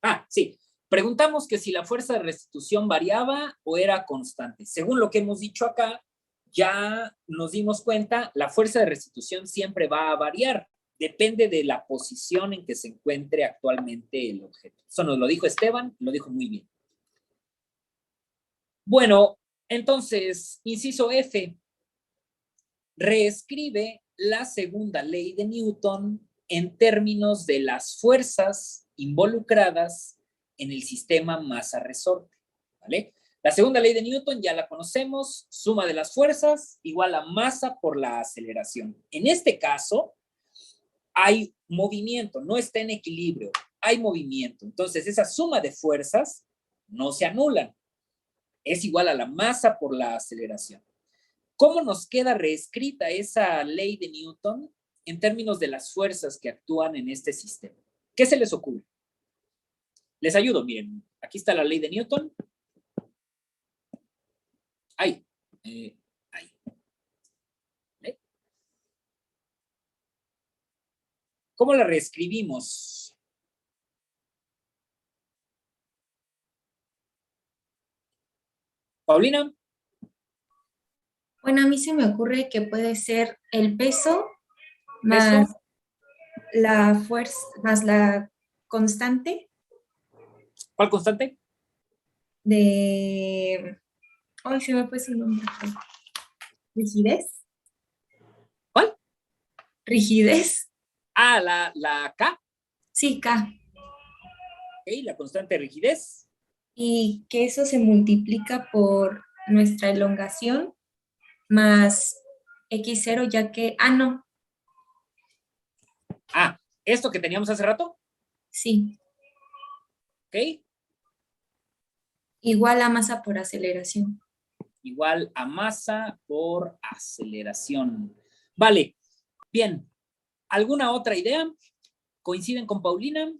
Ah, sí. Preguntamos que si la fuerza de restitución variaba o era constante. Según lo que hemos dicho acá, ya nos dimos cuenta, la fuerza de restitución siempre va a variar. Depende de la posición en que se encuentre actualmente el objeto. Eso nos lo dijo Esteban, lo dijo muy bien. Bueno, entonces, inciso F. Reescribe la segunda ley de Newton en términos de las fuerzas involucradas en el sistema masa-resorte, ¿vale? La segunda ley de Newton ya la conocemos, suma de las fuerzas igual a masa por la aceleración. En este caso, hay movimiento, no está en equilibrio, hay movimiento. Entonces, esa suma de fuerzas no se anulan. Es igual a la masa por la aceleración. ¿Cómo nos queda reescrita esa ley de Newton en términos de las fuerzas que actúan en este sistema? ¿Qué se les ocurre? Les ayudo, miren. Aquí está la ley de Newton. Ahí. Ahí. ¿Vale? ¿Cómo la reescribimos? Paulina. Bueno, a mí se me ocurre que puede ser el peso más la fuerza, más la constante ¿Cuál constante? de... Ay, se me fue su nombre. ¿Rigidez? ¿Cuál? ¿Rigidez? Ah, la K. Sí, K. Okay, la constante de rigidez. Y que eso se multiplica por nuestra elongación más X0, ya que... Ah, no. Ah, esto que teníamos hace rato. Sí. Ok. Igual a masa por aceleración. Igual a masa por aceleración. Vale. Bien. ¿Alguna otra idea? ¿Coinciden con Paulina?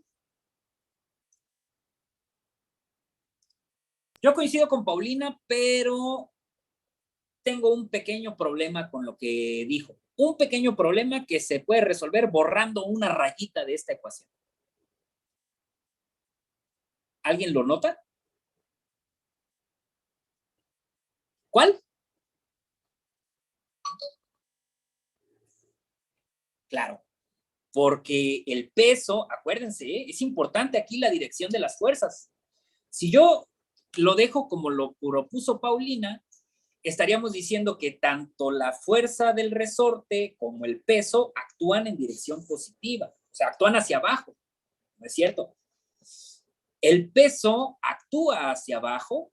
Yo coincido con Paulina, pero tengo un pequeño problema con lo que dijo. Un pequeño problema que se puede resolver borrando una rayita de esta ecuación. ¿Alguien lo nota? ¿Cuál? Claro, porque el peso, acuérdense, es importante aquí la dirección de las fuerzas. Si yo lo dejo como lo propuso Paulina, estaríamos diciendo que tanto la fuerza del resorte como el peso actúan en dirección positiva, o sea, actúan hacia abajo, ¿no es cierto? El peso actúa hacia abajo,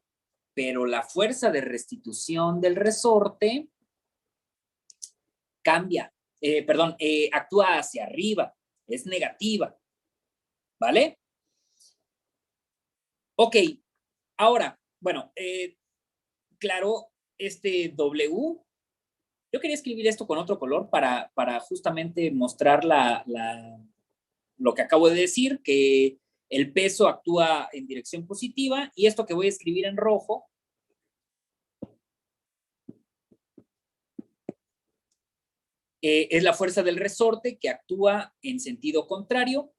pero la fuerza de restitución del resorte actúa hacia arriba, es negativa, ¿vale? Ok, ahora, bueno, claro, este W, yo quería escribir esto con otro color para justamente mostrar lo que acabo de decir, que el peso actúa en dirección positiva, y esto que voy a escribir en rojo es la fuerza del resorte que actúa en sentido contrario.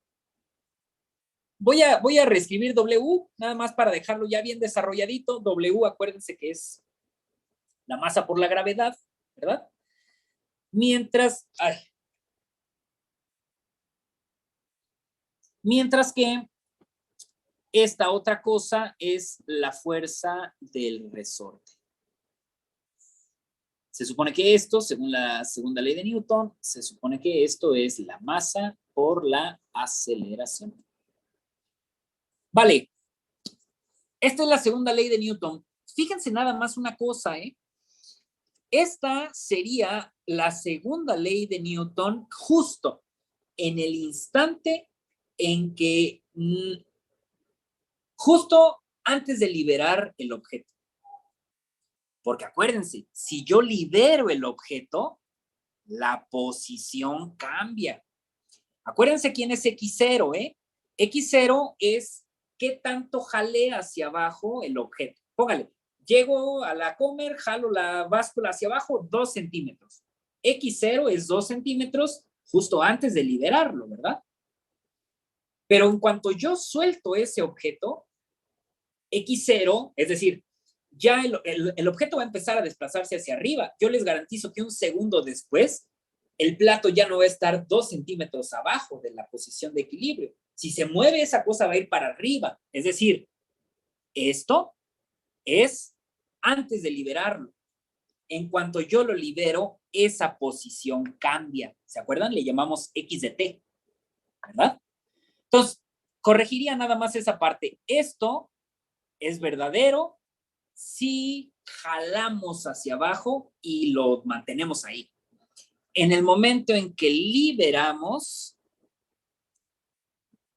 Voy a reescribir W, nada más para dejarlo ya bien desarrolladito. W, acuérdense que es la masa por la gravedad, ¿verdad? Mientras que esta otra cosa es la fuerza del resorte. Se supone que esto, según la segunda ley de Newton, se supone que esto es la masa por la aceleración. Vale, esta es la segunda ley de Newton. Fíjense nada más una cosa, ¿eh? Esta sería la segunda ley de Newton justo en el instante en que, justo antes de liberar el objeto. Porque acuérdense, si yo libero el objeto, la posición cambia. Acuérdense quién es X0, ¿eh? X0 es qué tanto jale hacia abajo el objeto. Póngale, llego a la comer, jalo la báscula hacia abajo 2 centímetros. X0 es 2 centímetros justo antes de liberarlo, ¿verdad? Pero en cuanto yo suelto ese objeto, X0, es decir, ya el objeto va a empezar a desplazarse hacia arriba. Yo les garantizo que un segundo después, el plato ya no va a estar 2 centímetros abajo de la posición de equilibrio. Si se mueve, esa cosa va a ir para arriba. Es decir, esto es antes de liberarlo. En cuanto yo lo libero, esa posición cambia. ¿Se acuerdan? Le llamamos X de T, ¿verdad? Entonces, corregiría nada más esa parte. Esto es verdadero si jalamos hacia abajo y lo mantenemos ahí. En el momento en que liberamos,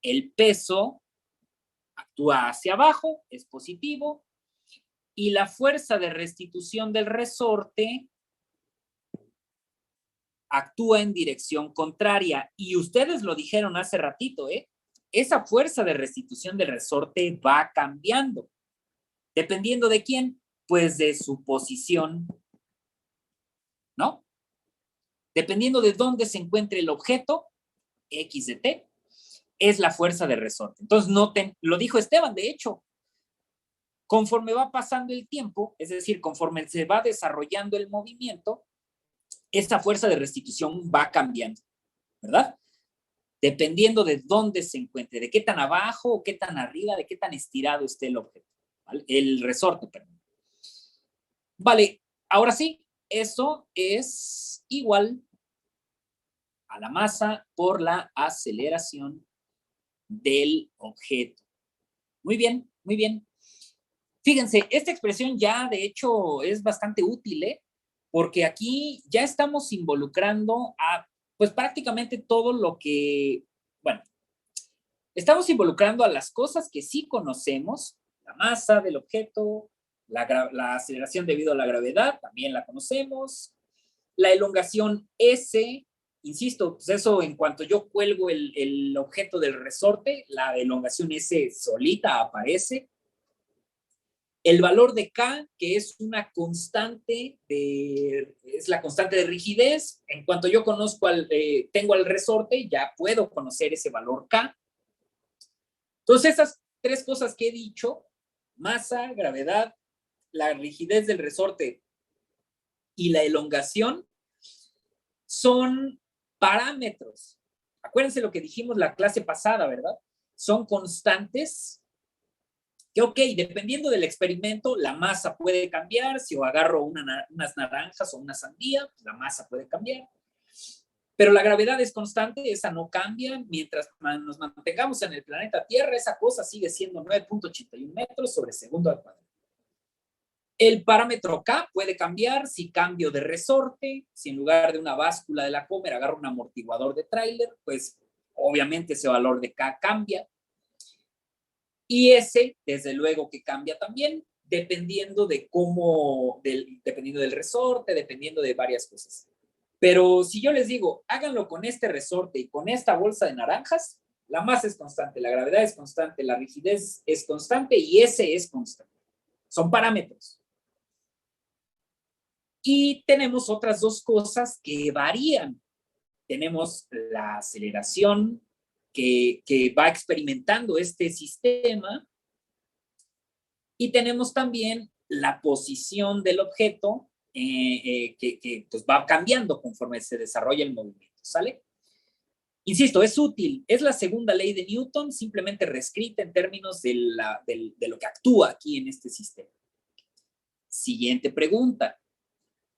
el peso actúa hacia abajo, es positivo, y la fuerza de restitución del resorte actúa en dirección contraria. Y ustedes lo dijeron hace ratito, ¿eh? Esa fuerza de restitución del resorte va cambiando. ¿Dependiendo de quién? Pues de su posición, ¿no? Dependiendo de dónde se encuentre el objeto, X de T, es la fuerza de resorte. Entonces, noten, lo dijo Esteban, de hecho, conforme va pasando el tiempo, es decir, conforme se va desarrollando el movimiento, esa fuerza de restitución va cambiando, ¿verdad? Dependiendo de dónde se encuentre, de qué tan abajo o qué tan arriba, de qué tan estirado esté el objeto, ¿vale? El resorte, perdón. Vale, ahora sí, eso es igual a la masa por la aceleración del objeto. Muy bien, muy bien. Fíjense, esta expresión ya de hecho es bastante útil, ¿eh? Porque aquí ya estamos involucrando a, pues prácticamente todo lo que, bueno, estamos involucrando a las cosas que sí conocemos, la masa del objeto, la aceleración debido a la gravedad, también la conocemos, la elongación S, insisto, pues eso en cuanto yo cuelgo el objeto del resorte, la elongación S solita aparece. El valor de K, que es una constante, es la constante de rigidez. En cuanto yo tengo al resorte, ya puedo conocer ese valor K. Entonces, esas 3 cosas que he dicho, masa, gravedad, la rigidez del resorte y la elongación, son parámetros. Acuérdense lo que dijimos la clase pasada, ¿verdad? Son constantes que ok, dependiendo del experimento, la masa puede cambiar. Si yo agarro unas naranjas o una sandía, pues la masa puede cambiar. Pero la gravedad es constante, esa no cambia. Mientras nos mantengamos en el planeta Tierra, esa cosa sigue siendo 9.81 metros sobre segundo al cuadrado. El parámetro K puede cambiar si cambio de resorte, si en lugar de una báscula de la Comer agarro un amortiguador de tráiler, pues obviamente ese valor de K cambia. Y ese, desde luego que cambia también, dependiendo de dependiendo del resorte, dependiendo de varias cosas. Pero si yo les digo, háganlo con este resorte y con esta bolsa de naranjas, la masa es constante, la gravedad es constante, la rigidez es constante y ese es constante. Son parámetros. Y tenemos otras dos cosas que varían. Tenemos la aceleración que va experimentando este sistema y tenemos también la posición del objeto que pues va cambiando conforme se desarrolla el movimiento, ¿sale? Insisto, es útil, es la segunda ley de Newton, simplemente reescrita en términos de lo que actúa aquí en este sistema. Siguiente pregunta.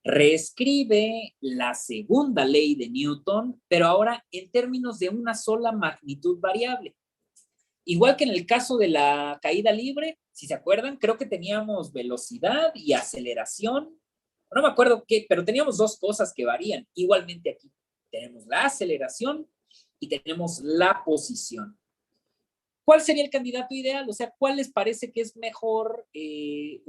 Reescribe la segunda ley de Newton, pero ahora en términos de una sola magnitud variable. Igual que en el caso de la caída libre, si se acuerdan, creo que teníamos velocidad y aceleración. No me acuerdo qué, pero teníamos dos cosas que varían. Igualmente aquí tenemos la aceleración y tenemos la posición. ¿Cuál sería el candidato ideal? O sea, ¿cuál les parece que es mejor en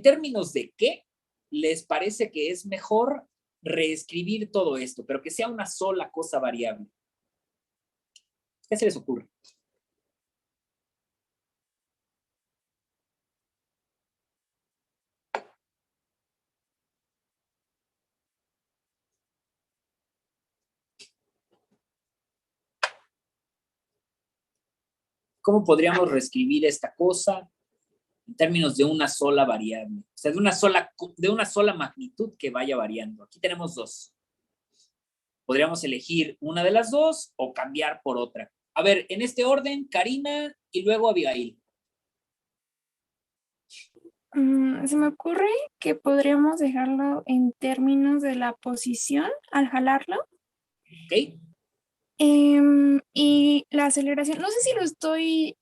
términos de qué les parece que es mejor reescribir todo esto, pero que sea una sola cosa variable? ¿Qué se les ocurre? ¿Cómo podríamos reescribir esta cosa en términos de una sola variable? O sea, de una sola magnitud que vaya variando. Aquí tenemos dos. Podríamos elegir una de las dos o cambiar por otra. A ver, en este orden, Karina y luego Abigail. Se me ocurre que podríamos dejarlo en términos de la posición al jalarlo. ¿Ok? Y la aceleración, no sé si lo estoy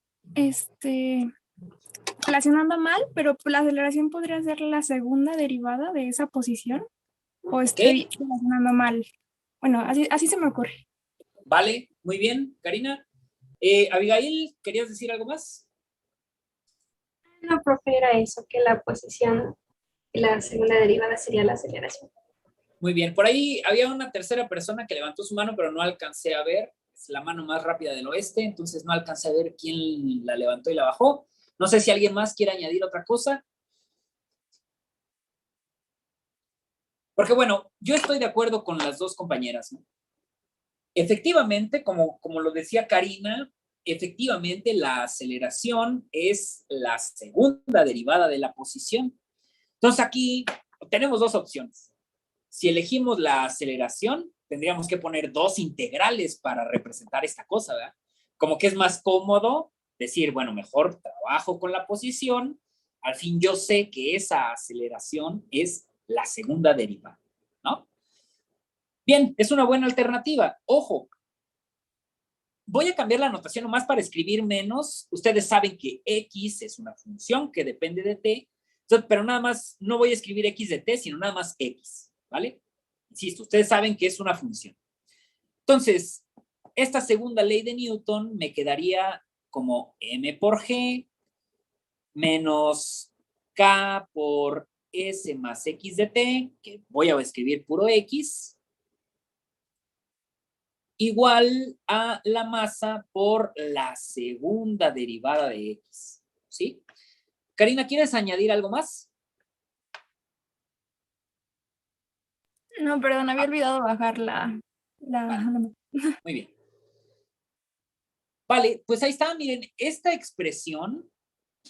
relacionando mal, pero la aceleración podría ser la segunda derivada de esa posición. ¿O estoy relacionando mal? Bueno, así se me ocurre. Vale, muy bien, Karina. Abigail, ¿querías decir algo más? No, profe, era eso, que la posición y la segunda derivada sería la aceleración. Muy bien, por ahí había una tercera persona que levantó su mano, pero no alcancé a ver. Es la mano más rápida del oeste, entonces no alcancé a ver quién la levantó y la bajó. No sé si alguien más quiere añadir otra cosa. Porque bueno, yo estoy de acuerdo con las dos compañeras, ¿no? Efectivamente, como lo decía Karina, efectivamente la aceleración es la segunda derivada de la posición. Entonces aquí tenemos dos opciones. Si elegimos la aceleración, tendríamos que poner dos integrales para representar esta cosa, ¿verdad? Como que es más cómodo decir, bueno, mejor trabajo con la posición, al fin yo sé que esa aceleración es la segunda derivada, ¿no? Bien, es una buena alternativa. Ojo, voy a cambiar la notación nomás para escribir menos. Ustedes saben que x es una función que depende de t, entonces, pero nada más no voy a escribir x de t, sino nada más x, ¿vale? Insisto, ustedes saben que es una función. Entonces, esta segunda ley de Newton me quedaría como m por g menos k por s más x de t, que voy a escribir puro x, igual a la masa por la segunda derivada de x, ¿sí? Karina, ¿quieres añadir algo más? No, perdón, había olvidado bajar Muy bien. Vale, pues ahí está, miren, esta expresión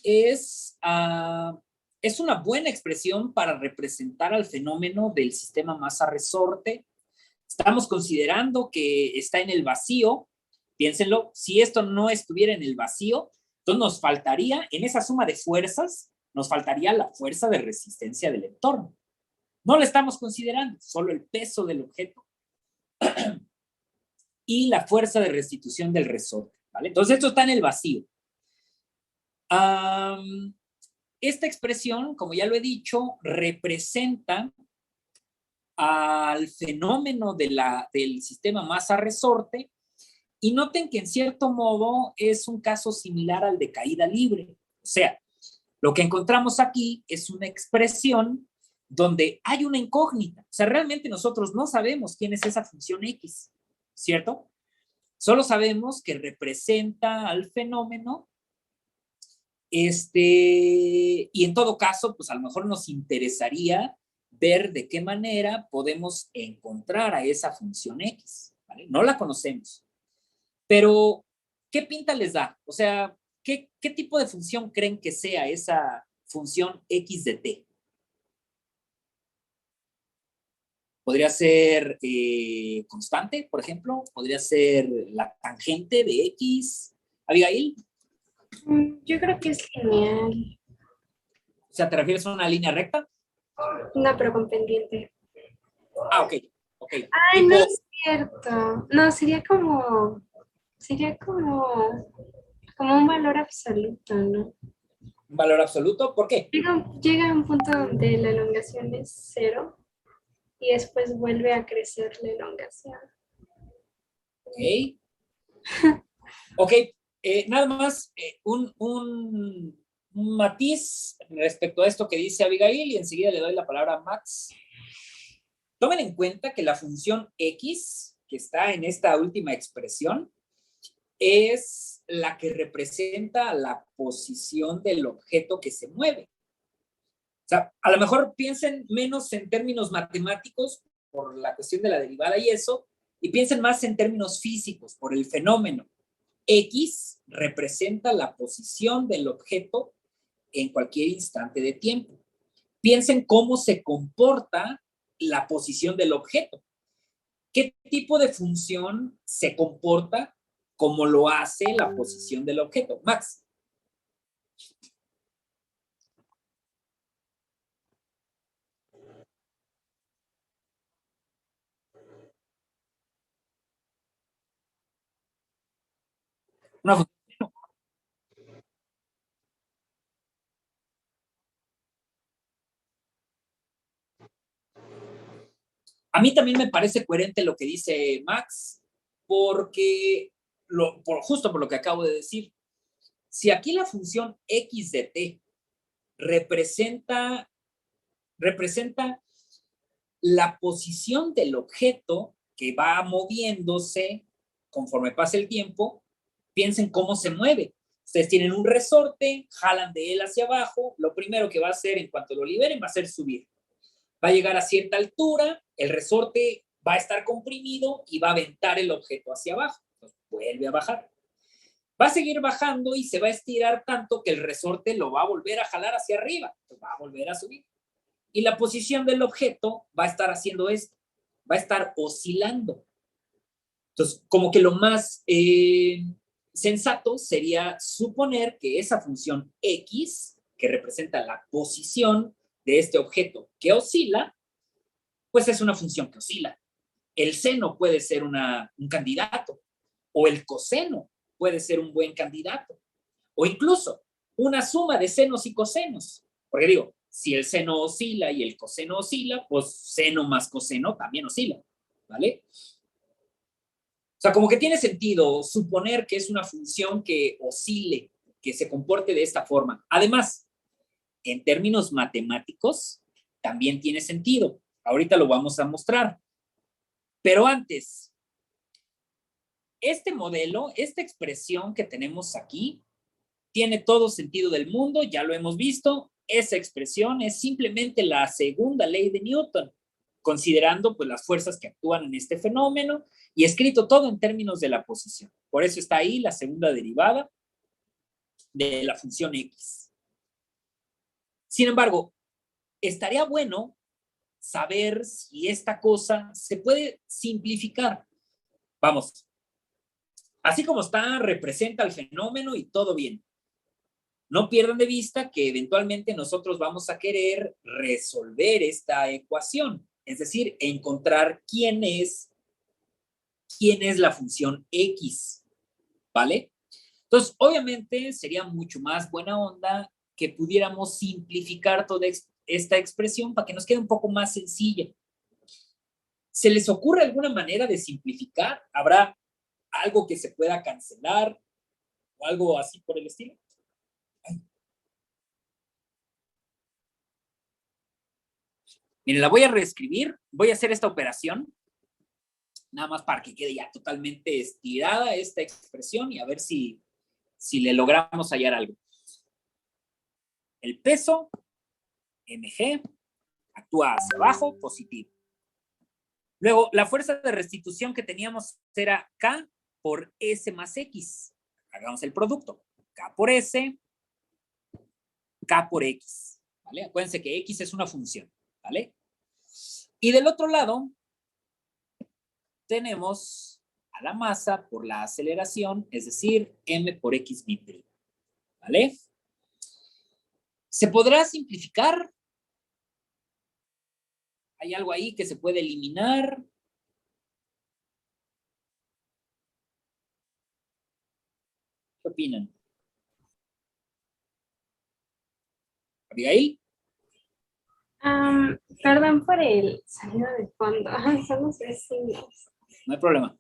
es una buena expresión para representar al fenómeno del sistema masa-resorte. Estamos considerando que está en el vacío. Piénsenlo, si esto no estuviera en el vacío, Entonces nos faltaría, en esa suma de fuerzas, nos faltaría la fuerza de resistencia del entorno. No la estamos considerando, solo el peso del objeto y la fuerza de restitución del resorte, ¿vale? Entonces esto está en el vacío. Esta expresión, como ya lo he dicho, representa al fenómeno del sistema masa-resorte, y noten que en cierto modo es un caso similar al de caída libre. O sea, lo que encontramos aquí es una expresión donde hay una incógnita. O sea, realmente nosotros no sabemos quién es esa función X, ¿cierto? Solo sabemos que representa al fenómeno, y en todo caso, pues a lo mejor nos interesaría ver de qué manera podemos encontrar a esa función X, ¿vale? No la conocemos. Pero, ¿qué pinta les da? O sea, ¿qué tipo de función creen que sea esa función X de t? Podría ser constante, por ejemplo. Podría ser la tangente de X. Abigail. Yo creo que es lineal. O sea, ¿te refieres a una línea recta? No, pero con pendiente. Ah, ok. Ay, no es cierto. No, sería como un valor absoluto, ¿no? ¿Un valor absoluto? ¿Por qué? Llega a un punto donde la elongación es 0 y después vuelve a crecer la elongación. Ok. Ok, nada más un matiz respecto a esto que dice Abigail, y enseguida le doy la palabra a Max. Tomen en cuenta que la función X, que está en esta última expresión, es la que representa la posición del objeto que se mueve. O sea, a lo mejor piensen menos en términos matemáticos por la cuestión de la derivada y eso, y piensen más en términos físicos, por el fenómeno. X representa la posición del objeto en cualquier instante de tiempo. Piensen cómo se comporta la posición del objeto. ¿Qué tipo de función se comporta como lo hace la posición del objeto? Max. Una función. A mí también me parece coherente lo que dice Max, porque justo por lo que acabo de decir, si aquí la función x de t representa la posición del objeto que va moviéndose conforme pasa el tiempo, piensen cómo se mueve. Ustedes tienen un resorte, jalan de él hacia abajo, lo primero que va a hacer en cuanto lo liberen va a ser subir. Va a llegar a cierta altura, el resorte va a estar comprimido y va a aventar el objeto hacia abajo. Entonces, vuelve a bajar. Va a seguir bajando y se va a estirar tanto que el resorte lo va a volver a jalar hacia arriba. Entonces, va a volver a subir. Y la posición del objeto va a estar haciendo esto. Va a estar oscilando. Entonces, como que lo más sensato sería suponer que esa función X, que representa la posición de este objeto que oscila, pues es una función que oscila. El seno puede ser un candidato, o el coseno puede ser un buen candidato, o incluso una suma de senos y cosenos. Porque digo, si el seno oscila y el coseno oscila, pues seno más coseno también oscila, ¿vale? O sea, como que tiene sentido suponer que es una función que oscile, que se comporte de esta forma. Además, en términos matemáticos, también tiene sentido. Ahorita lo vamos a mostrar. Pero antes, este modelo, esta expresión que tenemos aquí, tiene todo sentido del mundo, ya lo hemos visto. Esa expresión es simplemente la segunda ley de Newton, considerando pues las fuerzas que actúan en este fenómeno y escrito todo en términos de la posición. Por eso está ahí la segunda derivada de la función X. Sin embargo, estaría bueno saber si esta cosa se puede simplificar. Vamos, así como está, representa el fenómeno y todo bien. No pierdan de vista que eventualmente nosotros vamos a querer resolver esta ecuación, es decir, encontrar quién es la función X, ¿vale? Entonces, obviamente sería mucho más buena onda que pudiéramos simplificar toda esta expresión para que nos quede un poco más sencilla. ¿Se les ocurre alguna manera de simplificar? ¿Habrá algo que se pueda cancelar o algo así por el estilo? Miren, la voy a reescribir, voy a hacer esta operación, nada más para que quede ya totalmente estirada esta expresión y a ver si le logramos hallar algo. El peso, mg, actúa hacia abajo, positivo. Luego, la fuerza de restitución que teníamos era K por S más X. Hagamos el producto. K por S, K por X. ¿Vale? Acuérdense que X es una función. ¿Vale? Y del otro lado, tenemos a la masa por la aceleración, es decir, M por X B'. ¿Vale? ¿Se podrá simplificar? ¿Hay algo ahí que se puede eliminar? ¿Qué opinan? ¿Abigail? Perdón por el sonido de fondo. Son los vecinos. No hay problema.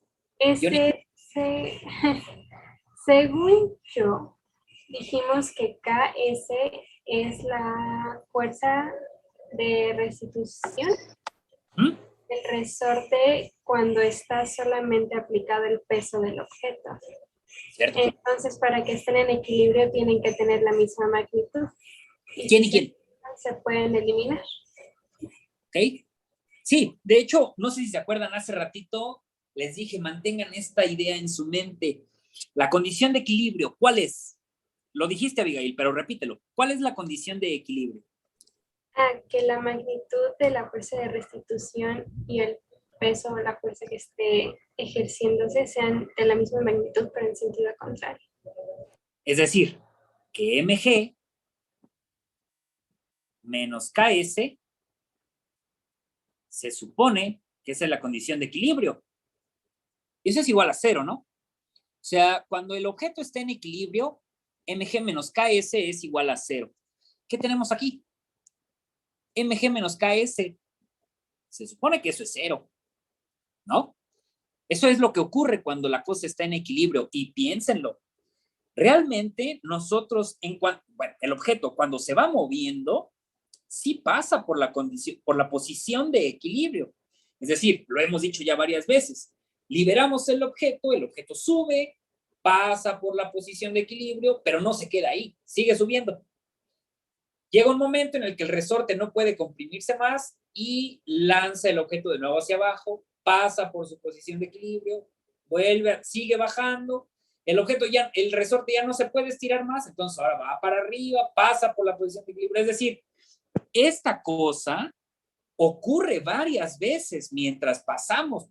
Según yo, dijimos que KS es la fuerza de restitución del resorte cuando está solamente aplicado el peso del objeto. ¿Cierto? Entonces, para que estén en equilibrio, tienen que tener la misma magnitud. ¿Quién y quién? Se pueden eliminar. ¿Ok? Sí, de hecho, no sé si se acuerdan, hace ratito les dije, mantengan esta idea en su mente. La condición de equilibrio, ¿cuál es? Lo dijiste, Abigail, pero repítelo. ¿Cuál es la condición de equilibrio? Que la magnitud de la fuerza de restitución y el peso o la fuerza que esté ejerciéndose sean de la misma magnitud, pero en sentido contrario. Es decir, que mg menos ks se supone que esa es la condición de equilibrio. Y eso es igual a 0, ¿no? O sea, cuando el objeto está en equilibrio, mg menos ks es igual a 0. ¿Qué tenemos aquí? mg menos ks. Se supone que eso es 0, ¿no? Eso es lo que ocurre cuando la cosa está en equilibrio. Y piénsenlo. Realmente nosotros, el objeto cuando se va moviendo, sí pasa por la posición de equilibrio. Es decir, lo hemos dicho ya varias veces. Liberamos el objeto sube, pasa por la posición de equilibrio, pero no se queda ahí, sigue subiendo. Llega un momento en el que el resorte no puede comprimirse más y lanza el objeto de nuevo hacia abajo, pasa por su posición de equilibrio, vuelve, sigue bajando. El resorte ya no se puede estirar más, entonces ahora va para arriba, pasa por la posición de equilibrio. Es decir, esta cosa ocurre varias veces mientras pasamos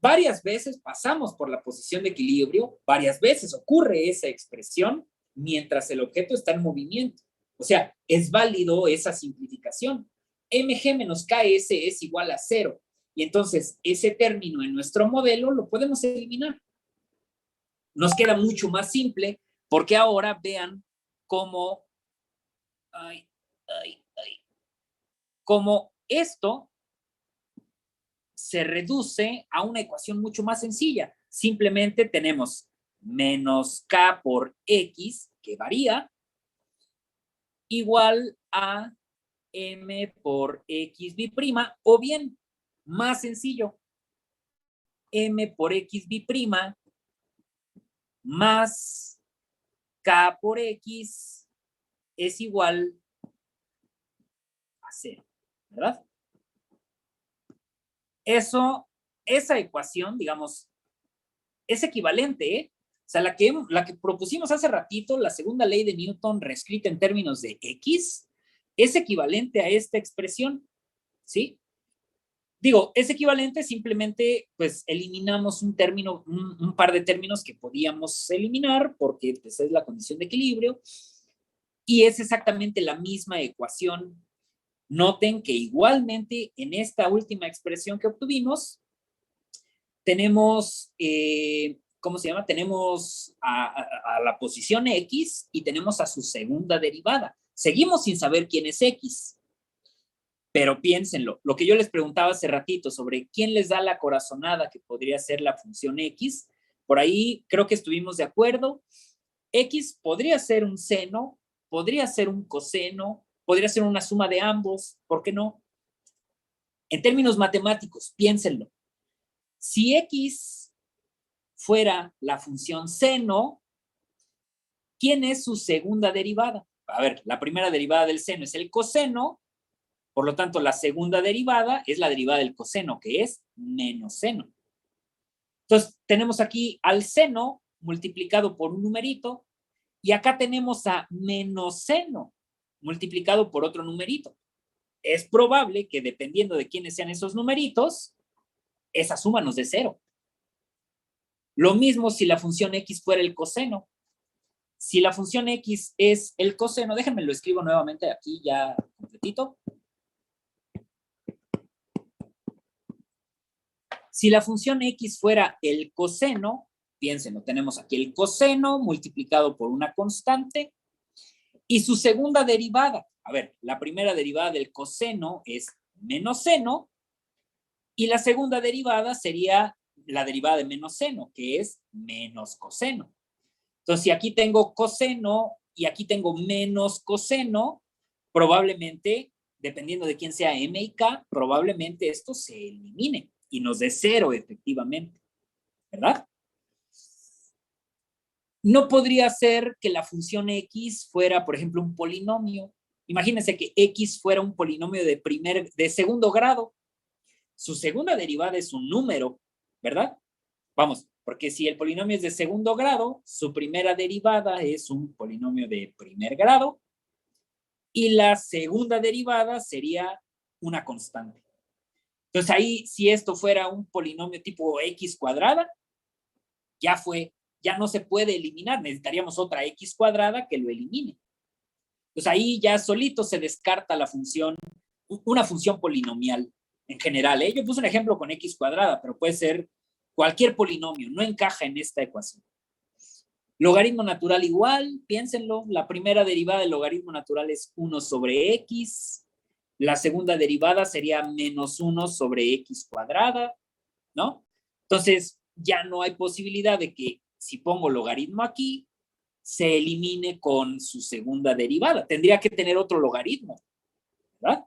varias veces pasamos por la posición de equilibrio, varias veces ocurre esa expresión mientras el objeto está en movimiento. O sea, es válido esa simplificación. mg menos ks es igual a 0. Y entonces ese término en nuestro modelo lo podemos eliminar. Nos queda mucho más simple porque ahora vean cómo como esto se reduce a una ecuación mucho más sencilla. Simplemente tenemos menos k por x, que varía, igual a m por x b', o bien, más sencillo, m por x b' más k por x es igual a 0, ¿verdad? Esa ecuación, digamos, es equivalente, ¿eh? O sea, la que propusimos hace ratito, la segunda ley de Newton reescrita en términos de X, es equivalente a esta expresión, ¿sí? Digo, es equivalente, simplemente pues eliminamos un término, un par de términos que podíamos eliminar porque pues, es la condición de equilibrio y es exactamente la misma ecuación. Noten que igualmente en esta última expresión que obtuvimos tenemos, ¿cómo se llama? Tenemos a la posición X y tenemos a su segunda derivada. Seguimos sin saber quién es X. Pero piénsenlo, lo que yo les preguntaba hace ratito sobre quién les da la corazonada que podría ser la función X, por ahí creo que estuvimos de acuerdo. X podría ser un seno, podría ser un coseno, podría ser una suma de ambos, ¿por qué no? En términos matemáticos, piénsenlo. Si X fuera la función seno, ¿quién es su segunda derivada? A ver, la primera derivada del seno es el coseno. Por lo tanto, la segunda derivada es la derivada del coseno, que es menos seno. Entonces, tenemos aquí al seno multiplicado por un numerito y acá tenemos a menos seno multiplicado por otro numerito. Es probable que dependiendo de quiénes sean esos numeritos, esa suma nos dé 0. Lo mismo si la función X fuera el coseno. Si la función X es el coseno, déjenme lo escribo nuevamente aquí ya completito. Si la función X fuera el coseno, piénsenlo, tenemos aquí el coseno multiplicado por una constante y su segunda derivada. A ver, la primera derivada del coseno es menos seno y la segunda derivada sería la derivada de menos seno, que es menos coseno. Entonces, si aquí tengo coseno y aquí tengo menos coseno, probablemente, dependiendo de quién sea M y K, probablemente esto se elimine y nos dé 0 efectivamente, ¿verdad? No podría ser que la función X fuera, por ejemplo, un polinomio. Imagínense que X fuera un polinomio de segundo grado. Su segunda derivada es un número, ¿verdad? Vamos, porque si el polinomio es de segundo grado, su primera derivada es un polinomio de primer grado y la segunda derivada sería una constante. Entonces ahí, si esto fuera un polinomio tipo X cuadrada, ya fue, ya no se puede eliminar, necesitaríamos otra X cuadrada que lo elimine. Entonces ahí ya solito se descarta la función, una función polinomial en general, ¿eh? Yo puse un ejemplo con X cuadrada, pero puede ser cualquier polinomio, no encaja en esta ecuación. Logaritmo natural igual, piénsenlo, la primera derivada del logaritmo natural es 1 sobre X, la segunda derivada sería menos 1 sobre X cuadrada, ¿no? Entonces, ya no hay posibilidad de que si pongo logaritmo aquí, se elimine con su segunda derivada. Tendría que tener otro logaritmo, ¿verdad?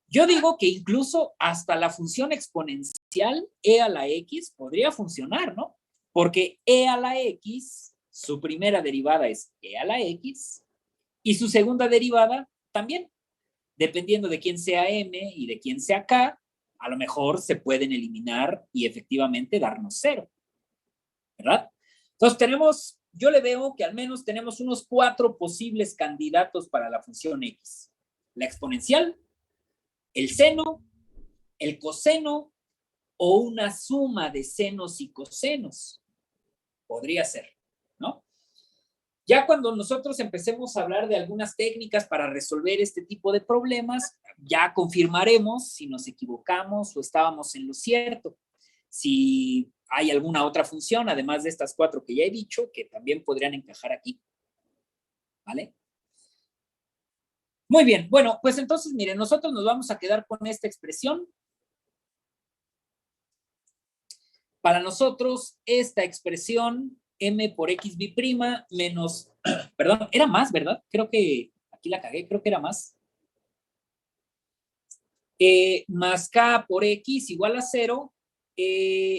Yo digo que incluso hasta la función exponencial e a la x podría funcionar, ¿no? Porque e a la x, su primera derivada es e a la x y su segunda derivada también. Dependiendo de quién sea m y de quién sea k, a lo mejor se pueden eliminar y efectivamente darnos 0, ¿verdad? Entonces tenemos, yo le veo que al menos tenemos unos 4 posibles candidatos para la función x. La exponencial, el seno, el coseno o una suma de senos y cosenos. Podría ser, ¿no? Ya cuando nosotros empecemos a hablar de algunas técnicas para resolver este tipo de problemas, ya confirmaremos si nos equivocamos o estábamos en lo cierto. Si hay alguna otra función, además de estas 4 que ya he dicho, que también podrían encajar aquí. ¿Vale? Muy bien, bueno, pues entonces, miren, nosotros nos vamos a quedar con esta expresión. Para nosotros, esta expresión m por x b' menos, perdón, era más, ¿verdad? Creo que aquí la cagué, creo que era más. Más k por x igual a 0,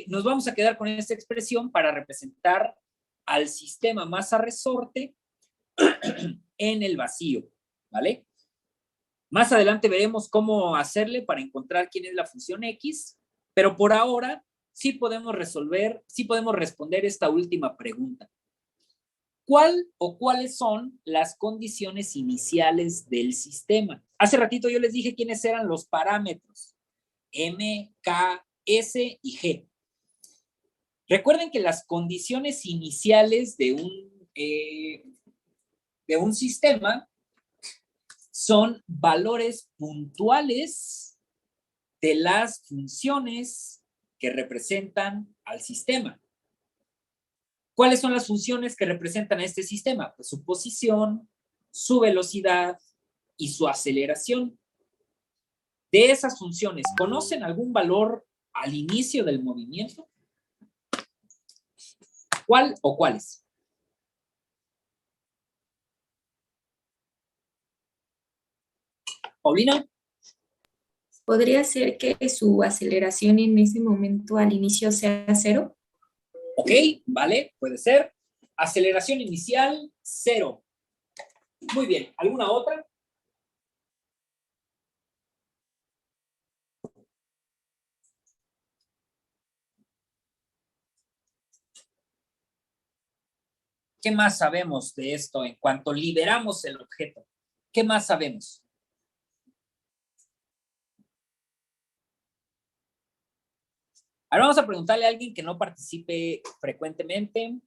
nos vamos a quedar con esta expresión para representar al sistema masa resorte en el vacío, ¿vale? Más adelante veremos cómo hacerle para encontrar quién es la función x, pero por ahora sí podemos resolver, sí podemos responder esta última pregunta. ¿Cuál o cuáles son las condiciones iniciales del sistema? Hace ratito yo les dije quiénes eran los parámetros. M, K, S y G. Recuerden que las condiciones iniciales de un sistema son valores puntuales de las funciones que representan al sistema. ¿Cuáles son las funciones que representan a este sistema? Pues su posición, su velocidad y su aceleración. De esas funciones, ¿conocen algún valor al inicio del movimiento? ¿Cuál o cuáles? Paulina. ¿Podría ser que su aceleración en ese momento al inicio sea 0? Ok, vale, puede ser. Aceleración inicial, 0. Muy bien, ¿alguna otra? ¿Qué más sabemos de esto en cuanto liberamos el objeto? ¿Qué más sabemos? Ahora vamos a preguntarle a alguien que no participe frecuentemente.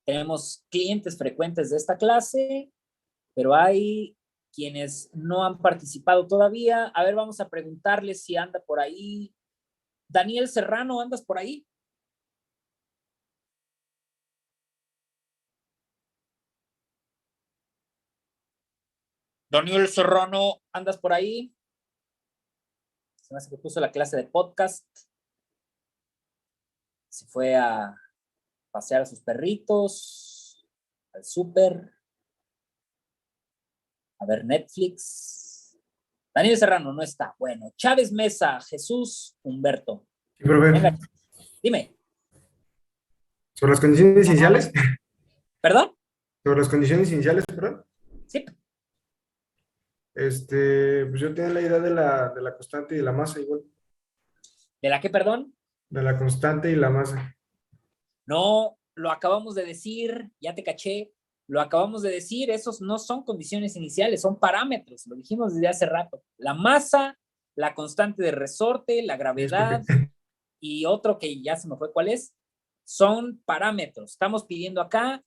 Tenemos clientes frecuentes de esta clase, pero hay quienes no han participado todavía. A ver, vamos a preguntarle si anda por ahí. Daniel Serrano, ¿andas por ahí? Daniel Serrano, ¿andas por ahí? Se me hace que puso la clase de podcast. Se fue a pasear a sus perritos, al súper, a ver Netflix. Daniel Serrano no está. Bueno, Chávez Mesa, Jesús Humberto. Sí, profe. Venga, dime. ¿Sobre las condiciones iniciales? ¿Perdón? ¿Sobre las condiciones iniciales, perdón? Sí. Pues yo tenía la idea de la constante y de la masa igual. ¿De la qué, perdón? De la constante y la masa. No, lo acabamos de decir, ya te caché. Lo acabamos de decir, esos no son condiciones iniciales, son parámetros, lo dijimos desde hace rato. La masa, la constante de resorte, la gravedad y otro que ya se me fue cuál es, son parámetros. Estamos pidiendo acá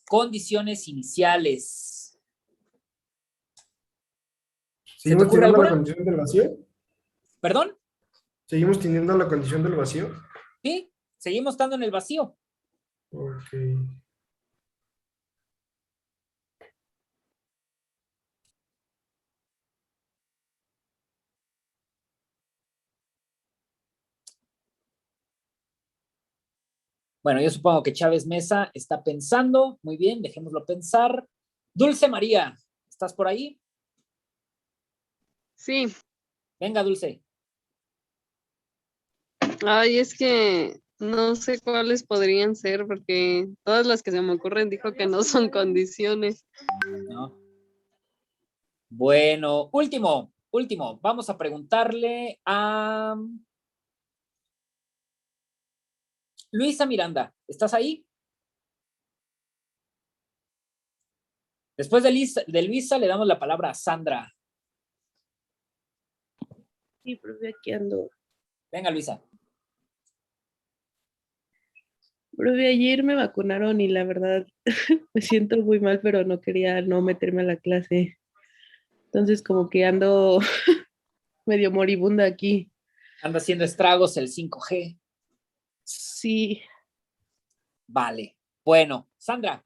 condiciones iniciales. ¿Seguimos teniendo la condición del vacío? ¿Perdón? ¿Seguimos teniendo la condición del vacío? Sí, seguimos estando en el vacío. Ok. Bueno, yo supongo que Chávez Mesa está pensando. Muy bien, dejémoslo pensar. Dulce María, ¿estás por ahí? Sí. Venga, Dulce. Ay, es que no sé cuáles podrían ser porque todas las que se me ocurren dijo que no son condiciones. No. Bueno, último. Vamos a preguntarle a Luisa Miranda. ¿Estás ahí? Después de Luisa le damos la palabra a Sandra. Sí, profe, aquí ando. Venga, Luisa. Profe, ayer me vacunaron y la verdad me siento muy mal, pero no quería no meterme a la clase. Entonces como que ando medio moribunda aquí. Anda haciendo estragos el 5G. Sí. Vale. Bueno, Sandra.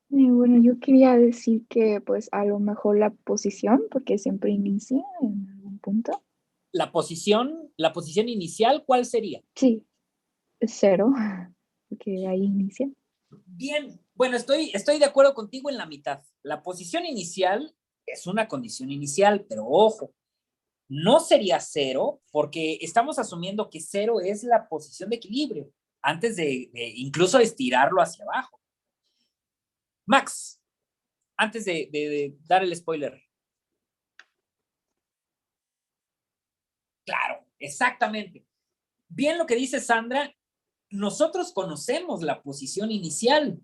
Bueno, yo quería decir que pues a lo mejor la posición, porque siempre inicia en algún punto. La posición inicial, ¿cuál sería? Sí, 0, porque ahí inicia. Bien, bueno, estoy de acuerdo contigo en la mitad. La posición inicial es una condición inicial, pero ojo, no sería 0 porque estamos asumiendo que 0 es la posición de equilibrio antes de incluso estirarlo hacia abajo. Max, antes de dar el spoiler. Claro, exactamente. Bien lo que dice Sandra, nosotros conocemos la posición inicial.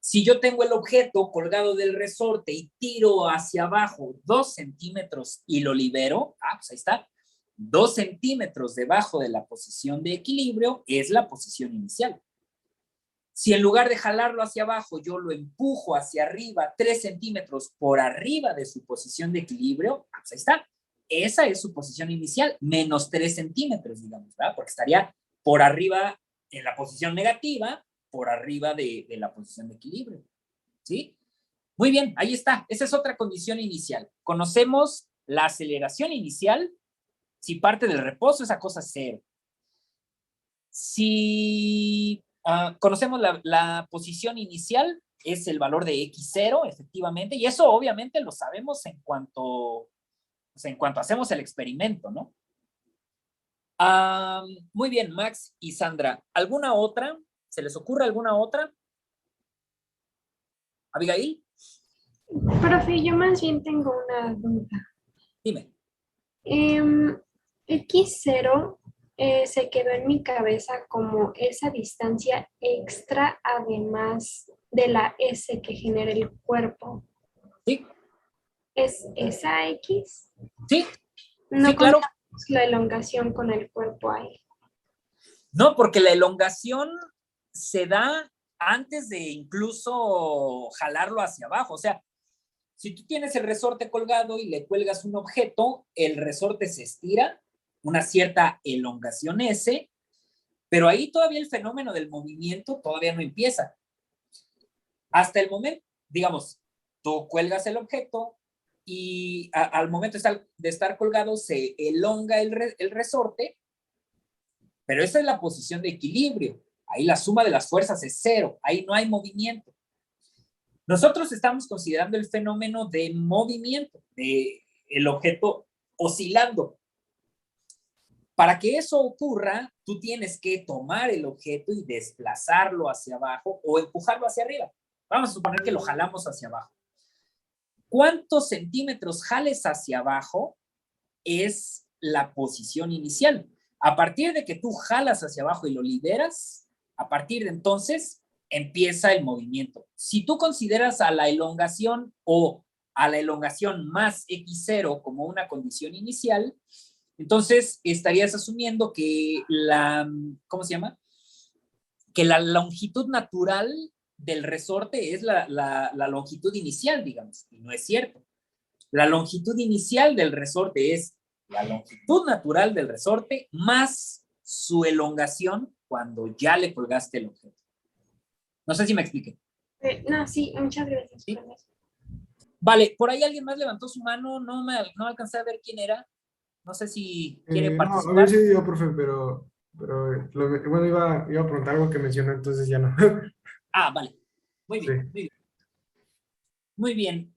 Si yo tengo el objeto colgado del resorte y tiro hacia abajo 2 centímetros y lo libero, pues ahí está. 2 centímetros debajo de la posición de equilibrio es la posición inicial. Si en lugar de jalarlo hacia abajo, yo lo empujo hacia arriba 3 centímetros por arriba de su posición de equilibrio, pues ahí está. Esa es su posición inicial, menos 3 centímetros, digamos, ¿verdad? Porque estaría por arriba en la posición negativa, por arriba de la posición de equilibrio, ¿sí? Muy bien, ahí está. Esa es otra condición inicial. Conocemos la aceleración inicial. Si parte del reposo, esa cosa es 0. Si conocemos la posición inicial, es el valor de x0, efectivamente, y eso obviamente lo sabemos en cuanto hacemos el experimento, ¿no? Muy bien, Max y Sandra. ¿Alguna otra? ¿Se les ocurre alguna otra? ¿Abigail? Profe, yo más bien tengo una duda. Dime. X0 se quedó en mi cabeza como esa distancia extra además de la S que genera el cuerpo. Sí. ¿Es esa X? Sí. No sí, claro. contamos la elongación con el cuerpo ahí. No, porque la elongación se da antes de incluso jalarlo hacia abajo. O sea, si tú tienes el resorte colgado y le cuelgas un objeto, el resorte se estira, una cierta elongación S, pero ahí todavía el fenómeno del movimiento todavía no empieza. Hasta el momento, digamos, tú cuelgas el objeto y al momento de estar colgado se elonga el resorte, pero esa es la posición de equilibrio. Ahí la suma de las fuerzas es 0, ahí no hay movimiento. Nosotros estamos considerando el fenómeno de movimiento, de el objeto oscilando. Para que eso ocurra, tú tienes que tomar el objeto y desplazarlo hacia abajo o empujarlo hacia arriba. Vamos a suponer que lo jalamos hacia abajo. ¿Cuántos centímetros jales hacia abajo es la posición inicial? A partir de que tú jalas hacia abajo y lo liberas, a partir de entonces empieza el movimiento. Si tú consideras a la elongación o a la elongación más x0 como una condición inicial, entonces estarías asumiendo que ¿cómo se llama? Que la longitud natural del resorte es la longitud inicial, digamos, y no es cierto. La longitud inicial del resorte es la longitud natural del resorte más su elongación cuando ya le colgaste el objeto. No sé si me expliqué. No, sí, muchas gracias. ¿Sí? Vale, por ahí alguien más levantó su mano, no alcancé a ver quién era. No sé si quiere participar. No, a ver si yo, profe, pero bueno, iba a preguntar algo que mencionó, entonces ya no. Vale. Muy bien, Sí. muy bien.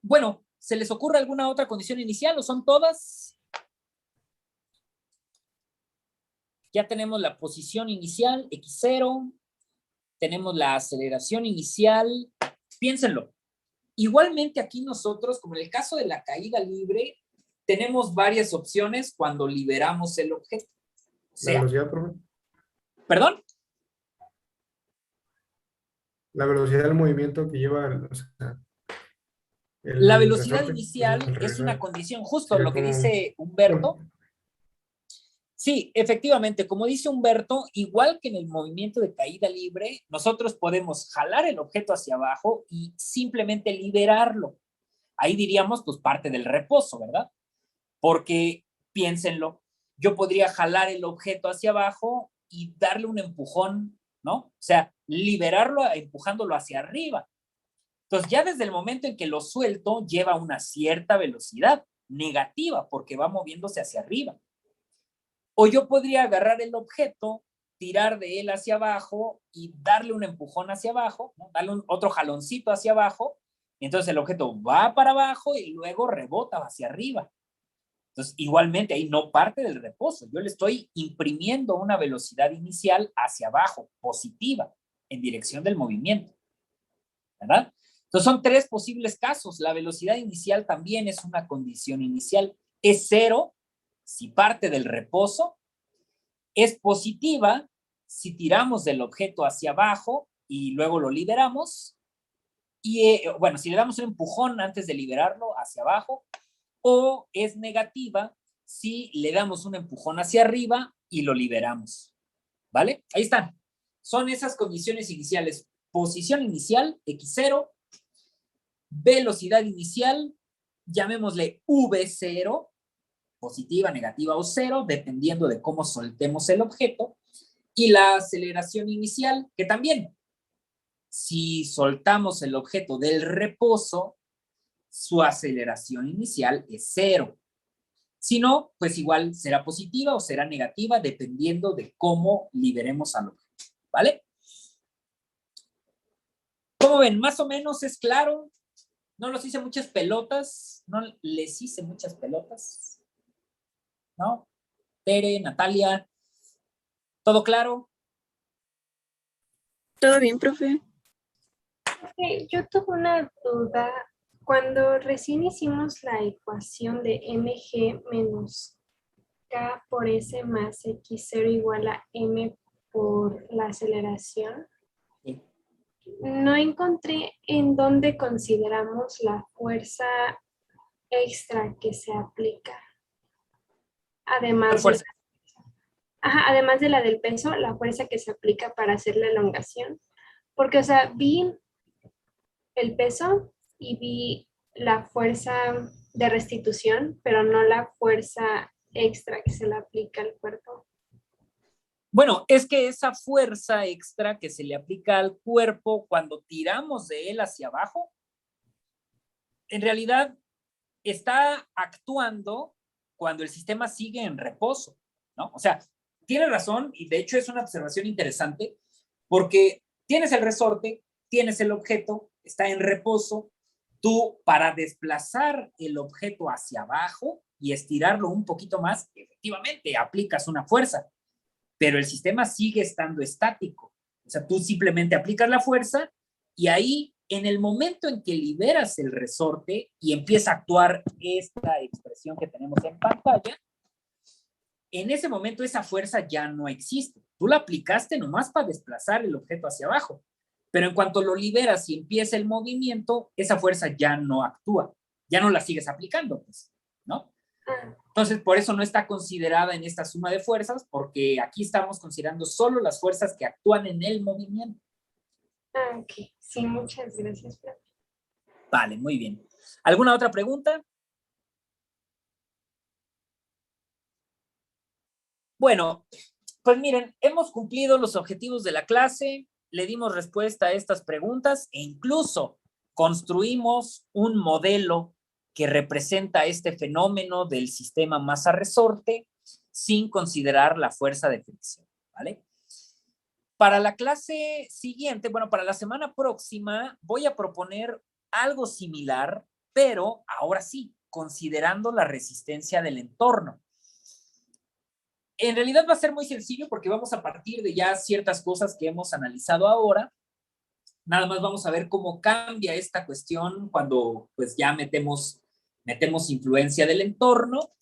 Bueno, ¿se les ocurre alguna otra condición inicial o son todas? Ya tenemos la posición inicial, x0. Tenemos la aceleración inicial. Piénsenlo. Igualmente aquí nosotros, como en el caso de la caída libre, tenemos varias opciones cuando liberamos el objeto. O sea, ¿La velocidad, profe? ¿Perdón? La velocidad del movimiento que lleva La velocidad resorte, inicial el es una regresar. condición, justo Sí, lo que como- dice Humberto. Sí, efectivamente, como dice Humberto, igual que en el movimiento de caída libre, nosotros podemos jalar el objeto hacia abajo y simplemente liberarlo. Ahí diríamos, pues, parte del reposo, ¿verdad? Porque, piénsenlo, yo podría jalar el objeto hacia abajo y darle un empujón, ¿no? O sea, liberarlo empujándolo hacia arriba. Entonces, ya desde el momento en que lo suelto, lleva una cierta velocidad negativa porque va moviéndose hacia arriba. O yo podría agarrar el objeto, tirar de él hacia abajo y darle un empujón hacia abajo, ¿no? Darle otro jaloncito hacia abajo. Entonces el objeto va para abajo y luego rebota hacia arriba. Entonces, igualmente ahí no parte del reposo. Yo le estoy imprimiendo una velocidad inicial hacia abajo, positiva, en dirección del movimiento. ¿Verdad? Entonces, son 3 posibles casos. La velocidad inicial también es una condición inicial. Es 0 si parte del reposo. Es positiva si tiramos del objeto hacia abajo y luego lo liberamos. Y bueno, si le damos un empujón antes de liberarlo hacia abajo, o es negativa si le damos un empujón hacia arriba y lo liberamos. ¿Vale? Ahí están. Son esas condiciones iniciales. Posición inicial, x0. Velocidad inicial, llamémosle v0, positiva, negativa o cero, dependiendo de cómo soltemos el objeto. Y la aceleración inicial, que también, si soltamos el objeto del reposo, su aceleración inicial es cero. Si no, pues igual será positiva o será negativa, dependiendo de cómo liberemos al objeto. ¿Vale? ¿Cómo ven? Más o menos es claro. No los hice muchas pelotas. No les hice muchas pelotas. ¿No? Tere, Natalia. ¿Todo claro? ¿Todo bien, profe? Ok, yo tuve una duda. Cuando recién hicimos la ecuación de mg menos k por s más x0 igual a m por la aceleración, Sí. no encontré en dónde consideramos la fuerza extra que se aplica. Además de, además de la del peso, la fuerza que se aplica para hacer la elongación. Porque, o sea, vi el peso y vi la fuerza de restitución, pero no la fuerza extra que se le aplica al cuerpo. Bueno, es que esa fuerza extra que se le aplica al cuerpo cuando tiramos de él hacia abajo, en realidad está actuando cuando el sistema sigue en reposo, ¿no? O sea, tiene razón y de hecho es una observación interesante porque tienes el resorte, tienes el objeto, está en reposo. Tú, para desplazar el objeto hacia abajo y estirarlo un poquito más, efectivamente aplicas una fuerza, pero el sistema sigue estando estático. O sea, tú simplemente aplicas la fuerza y ahí, en el momento en que liberas el resorte y empieza a actuar esta expresión que tenemos en pantalla, en ese momento esa fuerza ya no existe. Tú la aplicaste nomás para desplazar el objeto hacia abajo, pero en cuanto lo liberas y empieza el movimiento, esa fuerza ya no actúa, ya no la sigues aplicando, pues, ¿no? Entonces, por eso no está considerada en esta suma de fuerzas, porque aquí estamos considerando solo las fuerzas que actúan en el movimiento. Ok, sí, muchas gracias, profe. Vale, muy bien. ¿Alguna otra pregunta? Bueno, pues miren, hemos cumplido los objetivos de la clase, le dimos respuesta a estas preguntas e incluso construimos un modelo que representa este fenómeno del sistema masa-resorte sin considerar la fuerza de fricción, ¿vale? Para la clase siguiente, bueno, para la semana próxima, voy a proponer algo similar, pero ahora sí, considerando la resistencia del entorno. En realidad va a ser muy sencillo porque vamos a partir de ya ciertas cosas que hemos analizado ahora. Nada más vamos a ver cómo cambia esta cuestión cuando pues ya metemos influencia del entorno.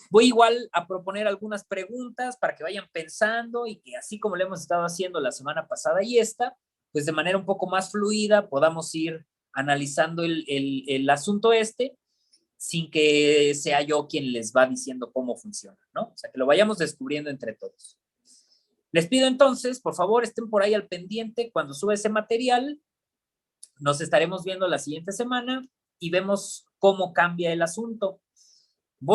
Voy igual a proponer algunas preguntas para que vayan pensando y que así como lo hemos estado haciendo la semana pasada y esta, pues de manera un poco más fluida podamos ir analizando el asunto sin que sea yo quien les va diciendo cómo funciona, ¿no? O sea, que lo vayamos descubriendo entre todos. Les pido entonces, por favor, estén por ahí al pendiente cuando sube ese material. Nos estaremos viendo la siguiente semana y vemos cómo cambia el asunto.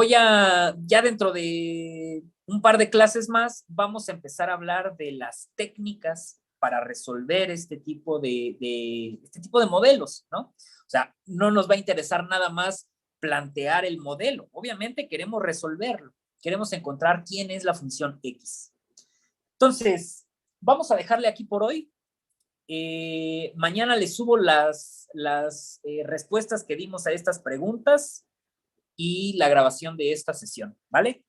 Ya dentro de un par de clases más, vamos a empezar a hablar de las técnicas para resolver este tipo de modelos, ¿no? O sea, no nos va a interesar nada más plantear el modelo. Obviamente queremos resolverlo. Queremos encontrar quién es la función X. Entonces, vamos a dejarle aquí por hoy. Mañana les subo las respuestas que dimos a estas preguntas y la grabación de esta sesión, ¿vale?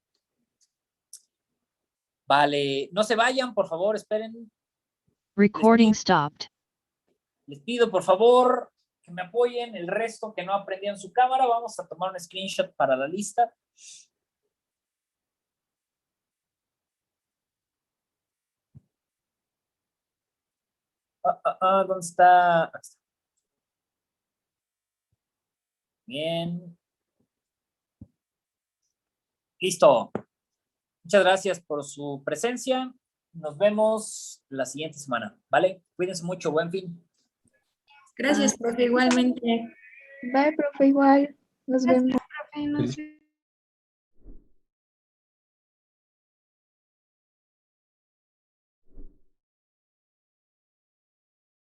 Vale, no se vayan, por favor, esperen. Recording stopped. Les pido, por favor, que me apoyen. El resto que no aprendieron su cámara, vamos a tomar un screenshot para la lista. ¿Dónde está? Aquí está. Bien. Listo. Muchas gracias por su presencia. Nos vemos la siguiente semana, ¿vale? Cuídense mucho. Buen fin. Gracias, profe, igualmente. Bye, profe, igual. Nos vemos. Profe, nos vemos.